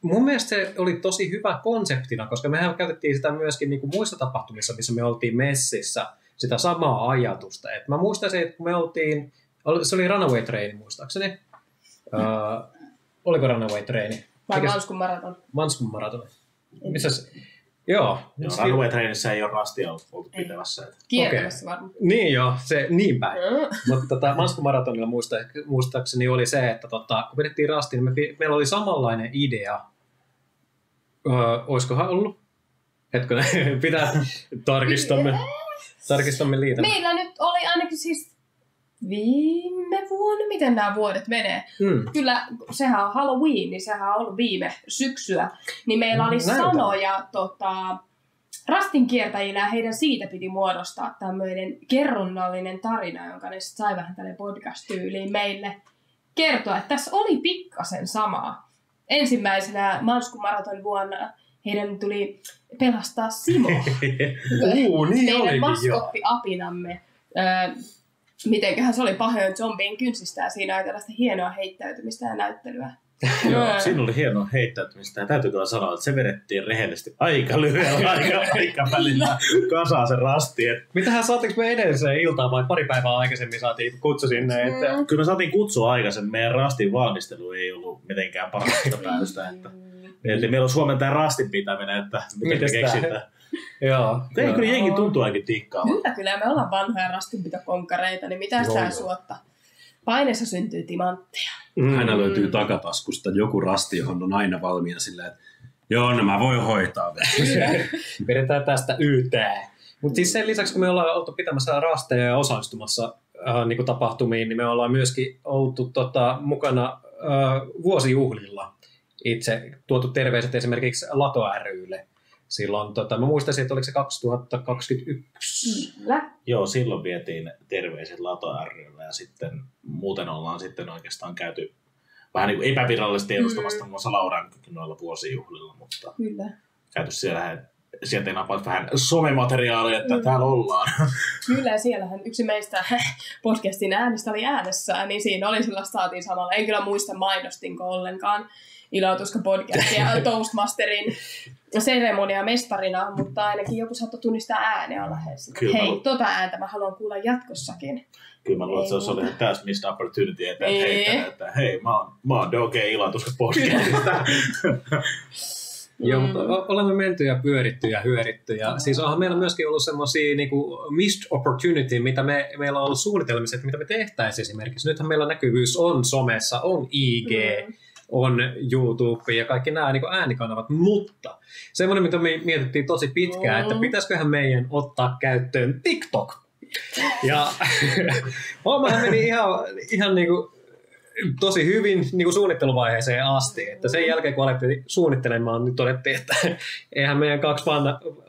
mun mielestä se oli tosi hyvä konseptina, koska mehän käytettiin sitä myöskin niin kuin muissa tapahtumissa, missä me oltiin messissä, sitä samaa ajatusta. Et mä muistaisin, että kun me oltiin, se oli Runaway Train muistaakseni. Oliko Runaway Train? Vai Manskun maraton? Manskun maraton. Missäs? Joo. Runaway Trainissa ei ole rastia oltu pitävässä. Kiertämässä varmaan. Niin joo, se niin päin. Mutta Manskun maratonilla muistaakseni oli se, että kun pidettiin rasti, niin meillä oli samanlainen idea. Olisikohan ollut? Hetkinen, pitää tarkistamme liitä. Meillä nyt oli ainakin siis viime vuonna, miten nämä vuodet menee. Kyllä, sehän on Halloween, niin sehän on ollut viime syksyä. Niin meillä oli sanoja rastinkiertäjillä ja heidän siitä piti muodostaa tämmöinen kerronnallinen tarina, jonka ne sai vähän tälle podcast-tyyliin meille kertoa. Että tässä oli pikkasen samaa. Ensimmäisenä Manskun maraton vuonna heidän tuli pelastaa Simo. Niin meidän maskottiapinamme. Mitenköhän se oli pahoin zombien kynsistä ja siinä oli tällaista hienoa heittäytymistä ja näyttelyä. Joo, siinä oli hienoa heittäytymistä ja täytyy kyllä sanoa, että se vedettiin rehellisesti aika lyhyellä aikavälillä kasaan se rasti. Mitähän saatiinko me edelliseen iltaan vai pari päivää aikaisemmin saatiin kutsu sinne? Että... Kyllä me saatiin kutsua aikaisemmin, meidän rastin valmistelu ei ollut mitenkään parasta päästä. Eli meillä on Suomen tämä rastin pitäminen, että miten me keksitään. Joo. Ei kyllä jengi tuntuu ainakin tikkaamaan. Kyllä me ollaan vanhoja rastinpitokonkareita, niin mitä sitä suotta? Paineessa syntyy timantteja. Aina löytyy takataskusta joku rasti, johon on aina valmiina silleen, että joo, no mä voin hoitaa. Vedetään tästä ytää. Mutta siis sen lisäksi, kun me ollaan oltu pitämässä rasteja ja osallistumassa niin tapahtumiin, niin me ollaan myöskin oltu mukana vuosijuhlilla. Itse tuotu terveiset esimerkiksi Lato ry:lle. Silloin, mä muistaisin, että oliko se 2021? Joo, silloin vietiin terveiset Lato ry:lle ja sitten muuten ollaan sitten oikeastaan käyty vähän niin kuin epävirallisesti edustamasta muun muassa Laurankin noilla vuosijuhlilla, mutta käyty sieltä ei napaat vähän somemateriaalia, että täällä ollaan. Kyllä, siellähän yksi meistä podcastin äänistä oli äänessä, niin siinä oli sellaista saatiin samalla. En kyllä muista mainostinko ollenkaan Ilotuska podcastia ja Toastmasterin seremonia mestarina, mutta ainakin joku saattoi tunnistaa ääneen olla hei, tota ääntä mä haluan kuulla jatkossakin. Kyllä mä luulen, että se oli täys missed opportunity, että hei, mä oon Doge Ilotuska podcastista. Joo, mutta olemme menty ja pyöritty ja hyöritty. Ja siis onhan meillä myöskin ollut semmoisia niinku missed opportunity, mitä meillä on ollut suunnitelmissa, että mitä me tehtäisiin esimerkiksi. Nythän meillä näkyvyys on somessa, on IG, on YouTube ja kaikki nämä niin äänikanavat, mutta semmoinen, mitä me mietittiin tosi pitkään, että pitäisiköhän meidän ottaa käyttöön TikTok. Ja hommahan meni ihan niin kuin tosi hyvin niin kuin suunnitteluvaiheeseen asti. Että sen jälkeen, kun alettiin suunnittelemaan, niin todettiin, että eihän meidän kaksi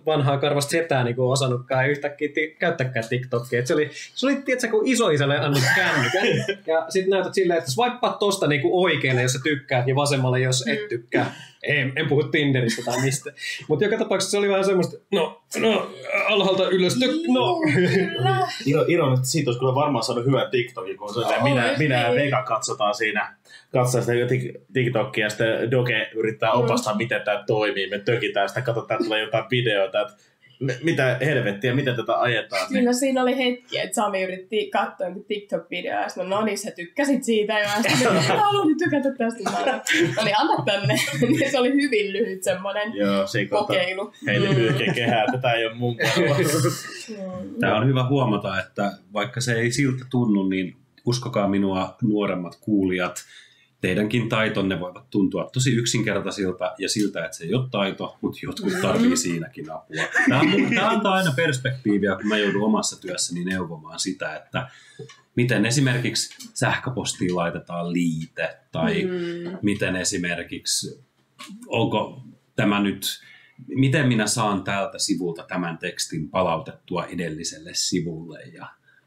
vanhaa karvasta setää niin kuin osannutkaan yhtäkkiä käyttäkään TikTokia. Että se oli tiedätkö, kun isoisälle annut kännykän. Ja sitten näytät silleen, että swipea tosta niin kuin oikealle, jos sä tykkäät, ja vasemmalle, jos et tykkää. En puhu Tinderistä tai mistä. Mutta joka tapauksessa se oli vähän semmoista, alhaalta ylös, Ironisesti siitä olisi kyllä varmaan saanut hyvän TikTokin, kun minä ja Vega katsotaan siinä sitä TikTokia ja sitten Doge yrittää opastaa, miten tämä toimii. Me tökitään sitä, katsotaan, että tulee jotain videoita, että mitä helvettiä, miten tätä ajetaan. Kyllä niin. Siinä oli hetki, että Sami yritti katsoa TikTok-videoa ja sanoi, no niin, sä tykkäsit siitä jo. Ja sitten haluan tykätä tästä. No niin, anna tänne. Se oli hyvin lyhyt semmoinen kokeilu. Heille pyyhkeen kehää, tätä ei ole mun karva. Tämä on hyvä huomata, että vaikka se ei siltä tunnu, niin uskokaa minua nuoremmat kuulijat, teidänkin taitonne voivat tuntua tosi yksinkertaisilta ja siltä, että se ei ole taito, mutta jotkut tarvii siinäkin apua. Tämä antaa aina perspektiiviä, kun mä joudun omassa työssäni neuvomaan sitä, että miten esimerkiksi sähköpostiin laitetaan liite tai miten esimerkiksi, onko tämä nyt, miten minä saan tältä sivulta tämän tekstin palautettua edelliselle sivulle ja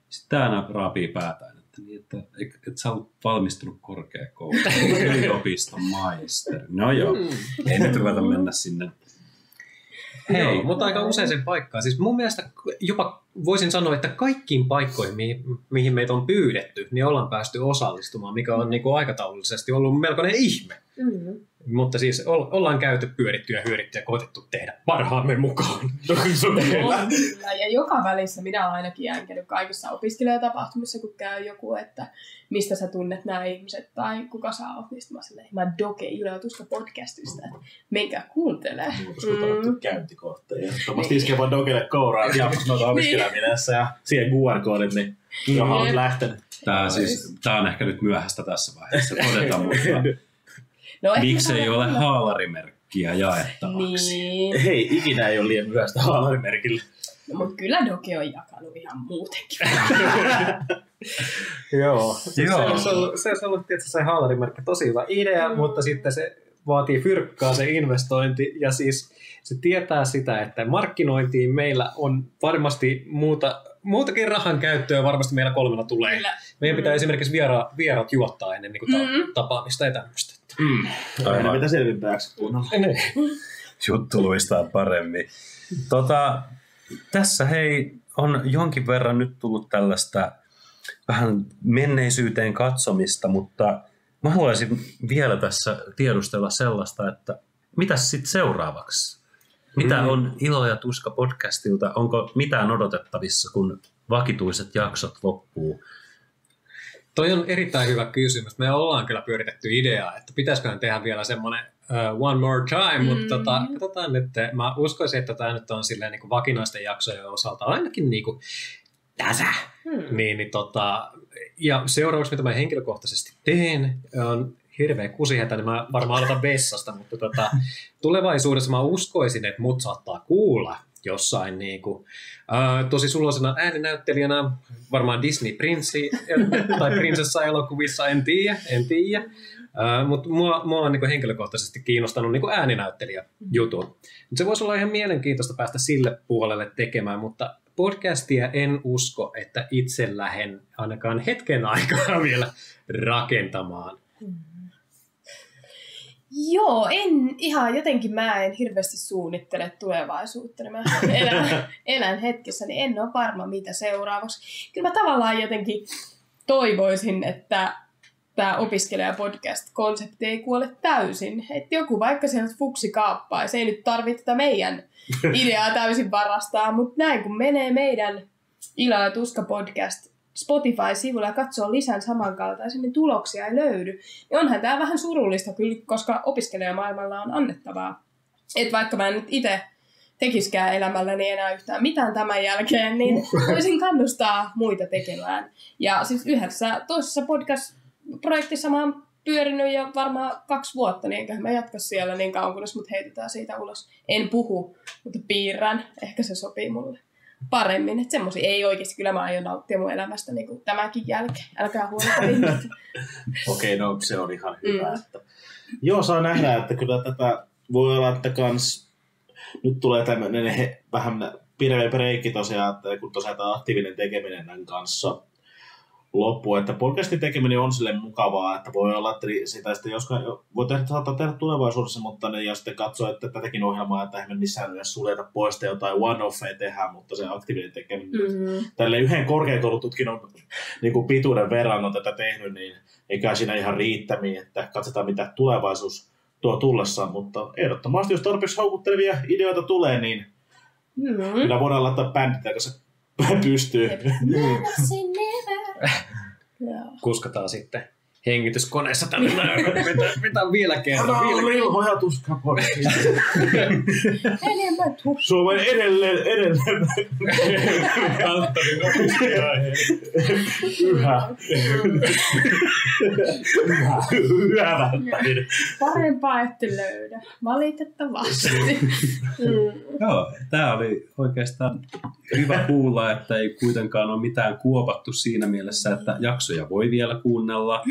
sitten aina raapii päätään, että että sä olet valmistunut korkeakouluun, yliopiston maisteri. No joo, ei nyt ruveta mennä sinne. Hei, mutta aika usein paikkaan. Siis mun mielestä jopa voisin sanoa, että kaikkiin paikkoihin, mihin meitä on pyydetty, niin ollaan päästy osallistumaan, mikä on niin kuin aikataulullisesti ollut melkoinen ihme. Mm-hmm. Mutta siis ollaan käyty, pyöritty ja hyöritty ja koetettu tehdä parhaamme mukaan. Kyllä. Ja joka välissä minä olen ainakin jänkenyt kaikissa opiskelijatapahtumissa, kun käy joku, että mistä sä tunnet nämä ihmiset tai kuka sä oot. Niin mä silleen, mä Doke Ilo ja Tuska podcastista, että menkää kuuntelemaan. Muutoskotarattu käyntikohteja. Tuommoista iskee vaan Dokelle kouraan ja noita opiskelijamineessa ja siihen QR-koodit, niin johon on lähtenyt. Tää on ehkä nyt myöhäistä tässä vaiheessa. Otetaan mukaan. No, miksei ole haalarimerkkiä jaettavaksi? Niin. Hei, ikinä ei ole liian myöhäistä haalarimerkillä. No, mutta kyllä Doke on jakanut ihan muutenkin. Joo. Se on ollut tietysti se haalarimerkki tosi hyvä idea, mutta sitten se vaatii fyrkkaa se investointi ja siis se tietää sitä, että markkinointiin meillä on varmasti muutakin rahan käyttöä varmasti meillä 3 tulee. Kyllä. Meidän pitää esimerkiksi vierat juottaa ennen niin tapaamista ja tämmöistä. Aina mitä selvimpääksi kunnolla. Juttu luistaa paremmin. Tässä on jonkin verran nyt tullut tällaista vähän menneisyyteen katsomista, mutta mä haluaisin vielä tässä tiedustella sellaista, että mitäs sitten seuraavaksi? Mitä on Ilo ja Tuska podcastilta? Onko mitään odotettavissa, kun vakituiset jaksot loppuu? Toi on erittäin hyvä kysymys. Me ollaan kyllä pyöritetty ideaa, että pitäisiköhän tehdä vielä semmoinen one more time, mutta katsotaan nyt. Mä uskoisin, että tämä nyt on silleen niin kuin vakinaisten jaksojen osalta ainakin niin kuin tässä. Ja seuraavaksi, mitä mä henkilökohtaisesti teen, on hirveä kusihätä, niin mä varmaan aloitan vessasta, mutta tulevaisuudessa mä uskoisin, että mut saattaa kuulla jossain tosi suloisena ääninäyttelijänä, varmaan Disney-prinssi tai prinsessa-elokuvissa, en tiedä. Mutta mua on henkilökohtaisesti kiinnostanut ääninäyttelijä-jutut. Se voisi olla ihan mielenkiintoista päästä sille puolelle tekemään, mutta podcastia en usko, että itse lähden ainakaan hetken aikaa vielä rakentamaan. Joo, mä en hirveästi suunnittele tulevaisuutta. Mä elän hetkessä, niin en ole varma mitä seuraavaksi. Kyllä mä tavallaan jotenkin toivoisin, että tämä opiskelija-podcast-konsepti ei kuole täysin. Että joku vaikka sieltä fuksi kaappaisi, ei nyt tarvitse tätä meidän ideaa täysin varastaa, mutta näin kun menee meidän Ilo ja Tuska podcast Spotify-sivulla ja katsoo lisän samankaltaisen, niin tuloksia ei löydy. Niin onhan tämä vähän surullista kyllä, koska opiskelijamaailmalla on annettavaa. Että vaikka mä en nyt itse tekiskään elämälläni enää yhtään mitään tämän jälkeen, niin voisin kannustaa muita tekemään. Ja siis yhdessä toisessa podcast-projektissa mä oon pyörinyt jo varmaan 2 vuotta, niin enköhän mä jatka siellä niin kauan, kunnes mut heitetään siitä ulos. En puhu, mutta piirrän. Ehkä se sopii mulle paremmin. Että semmosia ei oikeasti. Kyllä mä aion nauttia mun elämästä niin kuin tämäkin jälkeen. Älkää huolta ihmistä. Okei, no se on ihan hyvä. Että... Joo, saa nähdä, että kyllä tätä voi olla, että kans nyt tulee tämmöinen vähän pidempi breikki tosiaan, että kun tosiaan tämä aktiivinen tekeminen tämän kanssa loppuu, että podcastin tekeminen on silleen mukavaa, että voi olla, että sitä sitten joskaan voi saattaa tehdä tulevaisuudessa, mutta ne ja sitten katsoo, että tätäkin ohjelmaa, että eihän missään nimessä suljeta pois jotain one-offeja tehdä, mutta se aktiivinen tekeminen. Tälleen yhden korkeakoulututkinnon niin kuin pituuden verran on tätä tehnyt, niin eikä siinä ihan riittämiä, että katsotaan mitä tulevaisuus tuo tullessaan, mutta ehdottomasti jos tarpeeksi houkuttelevia ideoita tulee, niin kyllä voidaan laittaa bändit, joka se pystyy. Kuskataan sitten hengityskoneessa tänne. Pitää vielä kerran. Ilo ja Tuska podcast. Enemmän tuska. Suomen edelleen. Yhä välttäminen. Parempaa ette löydä. Valitettavasti. Joo, tämä oli oikeastaan hyvä kuulla, että ei kuitenkaan ole mitään kuopattu siinä mielessä, että jaksoja voi vielä kuunnella.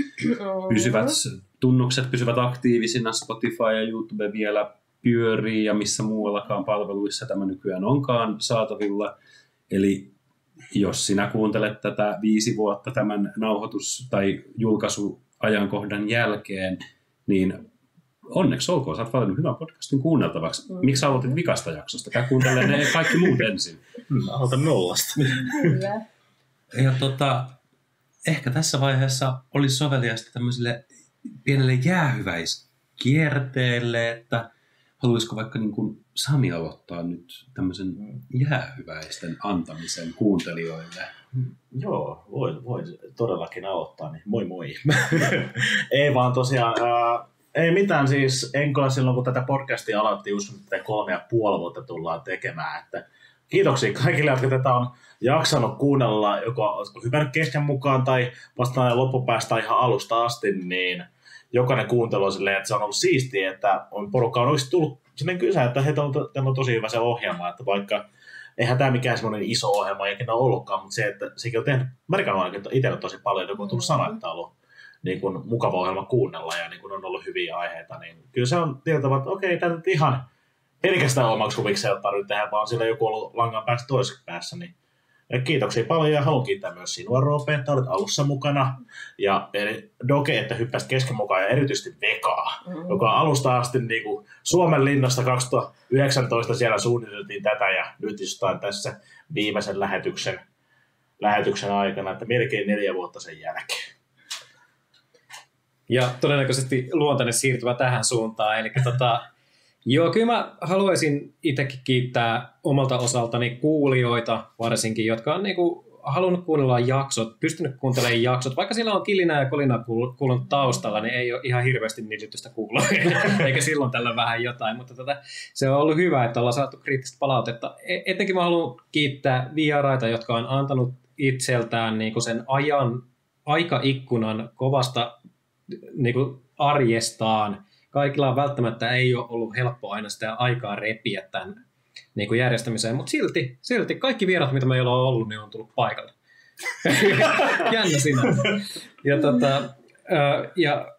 Tunnukset pysyvät aktiivisina, Spotify ja YouTube vielä pyörii ja missä muuallakaan palveluissa tämä nykyään onkaan saatavilla. Eli jos sinä kuuntelet tätä 5 vuotta tämän nauhoitus- tai julkaisuajankohdan jälkeen, niin onneksi olkoon, sä oot valinnut hyvän podcastin kuunneltavaksi. Miksi sä aloitit vikasta jaksosta? Käy kuuntelemaan ne kaikki muut ensin. Aloita nollasta. Kyllä. Ja ehkä tässä vaiheessa olisi soveliasta tämmöiselle pienelle jäähyväiskierteelle, että haluaisiko vaikka niin kuin Sami aloittaa nyt tämmöisen jäähyväisten antamisen kuuntelijoille? Joo, voin todellakin aloittaa, niin moi moi. Ei vaan tosiaan, ei mitään siis, enkä silloin kun tätä podcastia aloittiin, uskon, että 3,5 vuotta tullaan tekemään, että kiitoksia kaikille, jotka tätä on jaksanut kuunnella, joko oletko hypännyt kesken mukaan tai vastaan loppupäästä ihan alusta asti, niin jokainen kuuntelu on silleen, että se on ollut siistiä, että on porukka on oikeasti tullut sinne kysään, että heillä on tosi hyvä se ohjelma, että vaikka eihän tämä mikään semmoinen iso ohjelma ikinä ollutkaan, mutta se, että sekin on tehnyt Amerikan ainakin itselle tosi paljon, joku on tullut sanoa, että on ollut niin kuin mukava ohjelma kuunnella ja niin kuin on ollut hyviä aiheita, niin kyllä se on tietyllä, että okei, tämä nyt ihan pelkästään omaksi kuviksi ottaa nyt tehdä, vaan sillä joku ollut langan päästä toisessa päässä, niin kiitoksia paljon ja haluan kiittää myös sinua, Roope, että olet alussa mukana ja Doke, että hyppäsit kesken mukaan ja erityisesti Vekaa, joka alusta asti niin kuin Suomen linnasta 2019 siellä suunniteltiin tätä ja nyt istutaan tässä viimeisen lähetyksen aikana, että melkein 4 vuotta sen jälkeen. Ja todennäköisesti luontainen siirtymä tähän suuntaan, eli joo, kyllä mä haluaisin itsekin kiittää omalta osaltani kuulijoita varsinkin, jotka on niinku halunnut kuunnella jaksot, pystynyt kuuntelemaan jaksot. Vaikka siellä on kilinää ja kolinaa kuulunut taustalla, niin ei ole ihan hirveästi niitytystä kuulla, eikä silloin tällä vähän jotain. Mutta se on ollut hyvä, että ollaan saatu kriittistä palautetta. Etenkin mä haluan kiittää vieraita, jotka on antanut itseltään niinku sen aikaikkunan kovasta niinku arjestaan. Kaikilla välttämättä ei ole ollut helppo aina sitä aikaa repiä tämän niin kuin järjestämiseen, mutta silti kaikki vierat, mitä meillä on ollut, niin on tullut paikalle. Jännä sinänsä. Ja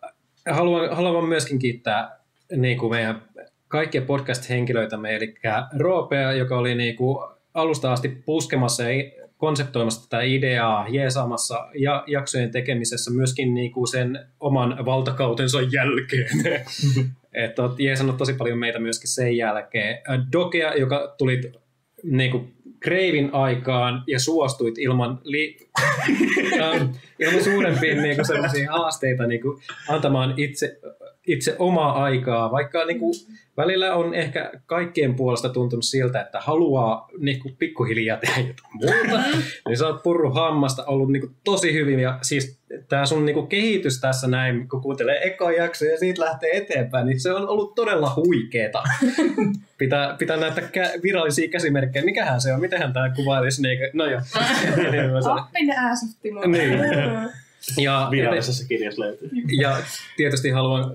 haluan myöskin kiittää niin kuin meidän kaikkia podcast-henkilöitämme, eli Roopea, joka oli niin kuin alusta asti puskemassa ja konseptoimassa tätä ideaa, jeesaamassa ja jaksojen tekemisessä myöskin niinku sen oman valtakautensa jälkeen. Että olet jeesannut tosi paljon meitä myöskin sen jälkeen. Dokea, joka tulit niinku kreivin aikaan ja suostuit ilman suurempia niinku sellaisia haasteita niinku antamaan itse omaa aikaa, vaikka niinku välillä on ehkä kaikkien puolesta tuntunut siltä, että haluaa niinku pikkuhiljaa tehdä jotain muuta, niin sä oot purru hammasta, ollut niinku tosi hyvin, ja siis tää sun niinku kehitys tässä näin, kun kuuntelee eka jakso ja siitä lähtee eteenpäin, niin se on ollut todella huikeeta. Pitää näyttää virallisia käsimerkkejä. Mikähän se on? Mitenhän tää kuvailisi? No joo. Oppin ääsyttimon. Niin. Ja virallisessa kirjassa löytyy. Ja tietysti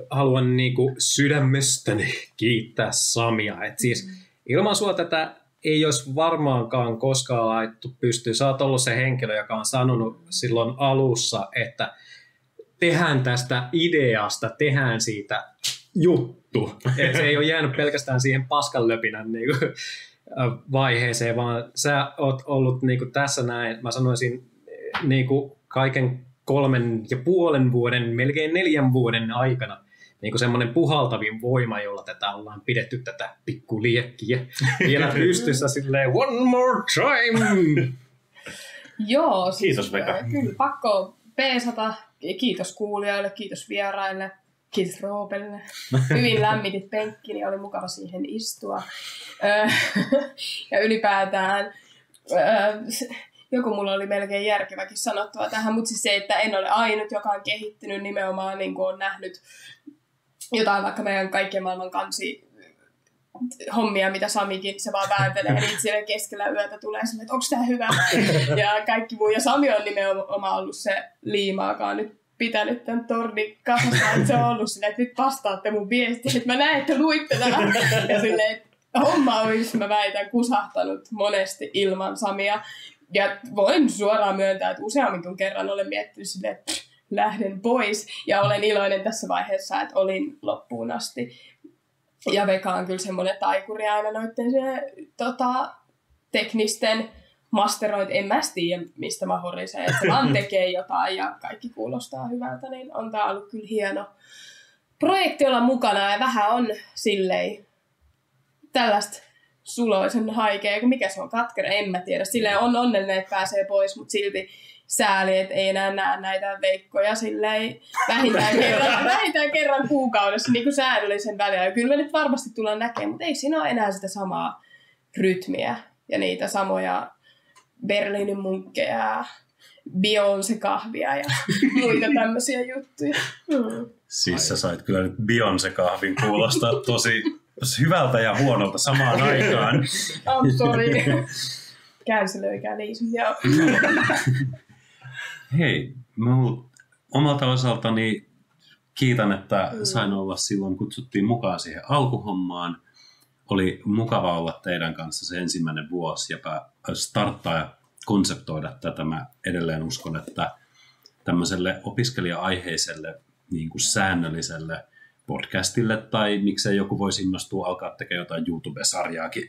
haluan niinku sydämestäni kiittää Samia. Et siis ilman sua tätä ei olisi varmaankaan koskaan laittu pystyyn. Sä oot ollut se henkilö, joka on sanonut silloin alussa, että tehdään tästä ideasta, tehdään siitä juttu. Et se ei ole jäänyt pelkästään siihen paskanlöpinän niinku vaiheeseen, vaan sä oot ollut niinku tässä näin, mä sanoisin niinku kaiken 3,5 vuoden, melkein 4 vuoden aikana niin kuin semmoinen puhaltavin voima, jolla tätä ollaan pidetty tätä pikkuliekkiä vielä pystyssä silleen one more time. Joo, siis, kiitos Veka. Kyllä, pakko peesata. Kiitos kuulijoille, kiitos vieraille, kiitos Roopelle. Hyvin lämmitit penkkini, niin oli mukava siihen istua. Ja ylipäätään joku mulla oli melkein järkeväkin sanottava tähän, mutta siis se, että en ole ainut, joka on kehittynyt nimenomaan, niin kuin on nähnyt jotain vaikka meidän kaikkien maailman hommia, mitä Samikin, se vaan vääntelee, niin siellä keskellä yötä tulee semmoinen, että onko tämä hyvä? Ja kaikki muu. Ja Sami on nimenomaan ollut se liimaakaan nyt pitänyt tämän tornin kasassa, että se on ollut silleen, että nyt vastaatte mun viestiin, että mä näen, että luitte tämän. Ja silleen, että homma olisi, mä väitän, kusahtanut monesti ilman Samia. Ja voin suoraan myöntää, että useammin kerran olen miettinyt silleen, että lähden pois. Ja olen iloinen tässä vaiheessa, että olin loppuun asti. Ja Veka on kyllä semmoinen taikuri aina noitten teknisten masterointi, en mä tiedä mistä mä horisee, että vaan tekee jotain ja kaikki kuulostaa hyvältä, niin on tää ollut kyllä hieno projekti olla mukana ja vähän on silleen tällaista suloisen haikea, kun mikä se on, katkera, en mä tiedä. Silleen on onnellinen, että pääsee pois, mutta silti sääli, että ei enää näe näitä veikkoja silleen vähintään kerran kuukaudessa niin kuin säännöllisen välillä. Ja kyllä me nyt varmasti tullaan näkemään, mutta ei siinä ole enää sitä samaa rytmiä ja niitä samoja Berliinin munkkeja ja Beyoncé-kahvia ja muita tämmöisiä juttuja. Siis sä sait kyllä nyt Beyoncé-kahvin kuulostaa tosi hyvältä ja huonolta samaan aikaan. I'm sorry. Känselöikää Liisa. Hei, omalta osaltani kiitän, että sain olla silloin, kutsuttiin mukaan siihen alkuhommaan. Oli mukava olla teidän kanssa se ensimmäinen vuosi ja starttaa ja konseptoida tätä. Mä edelleen uskon, että tämmöiselle opiskelija-aiheiselle niin kuin säännölliselle podcastille tai miksei joku voisi innostua alkaa tekemään jotain YouTube-sarjaakin,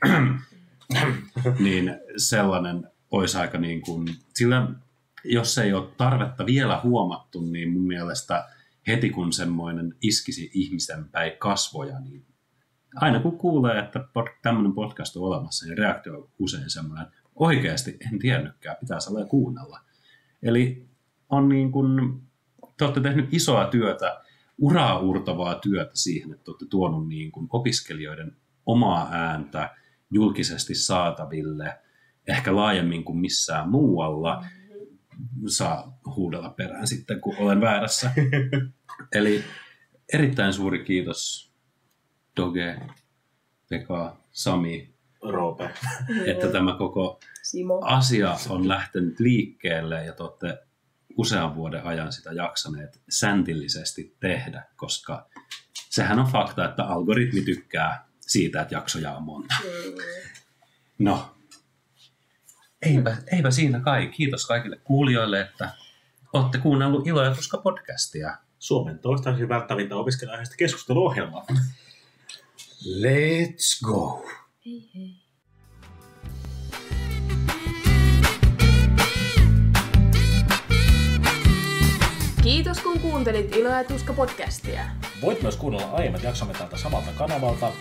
niin sellainen olisi aika niin kuin, sillä jos ei ole tarvetta vielä huomattu, niin mun mielestä heti kun semmoinen iskisi ihmisen päin kasvoja, niin aina kun kuulee, että tämmöinen podcast on olemassa, niin reaktio on usein semmoinen, että oikeasti en tiennytkään, pitää saada kuunnella. Eli on niin kuin, te olette tehnyt isoa työtä, uraa uurtavaa työtä siihen, että olette tuonut niin kuin opiskelijoiden omaa ääntä julkisesti saataville, ehkä laajemmin kuin missään muualla. Saa huudella perään sitten, kun olen väärässä. Eli erittäin suuri kiitos Doge, Pekka, Sami, Roope, että tämä koko asia on lähtenyt liikkeelle ja te olette usean vuoden ajan sitä jaksaneet säntillisesti tehdä, koska sehän on fakta, että algoritmi tykkää siitä, että jaksoja on monta. No, eipä siinä kai. Kiitos kaikille kuulijoille, että olette kuunnellut Ilo ja Tuska podcastia. Suomen toistaiseksi välttävintä opiskelija-aiheista keskusteluohjelmaa. Let's go! Hei hei. Kiitos kun kuuntelit Ilo ja Tuska podcastia. Voit myös kuunnella aiemmat jaksomme tältä samalta kanavalta.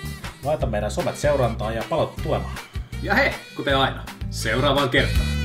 Laita meidän somet seurantaan ja palautu tulemaan. Ja hei, kuten aina, seuraavaan kertaan.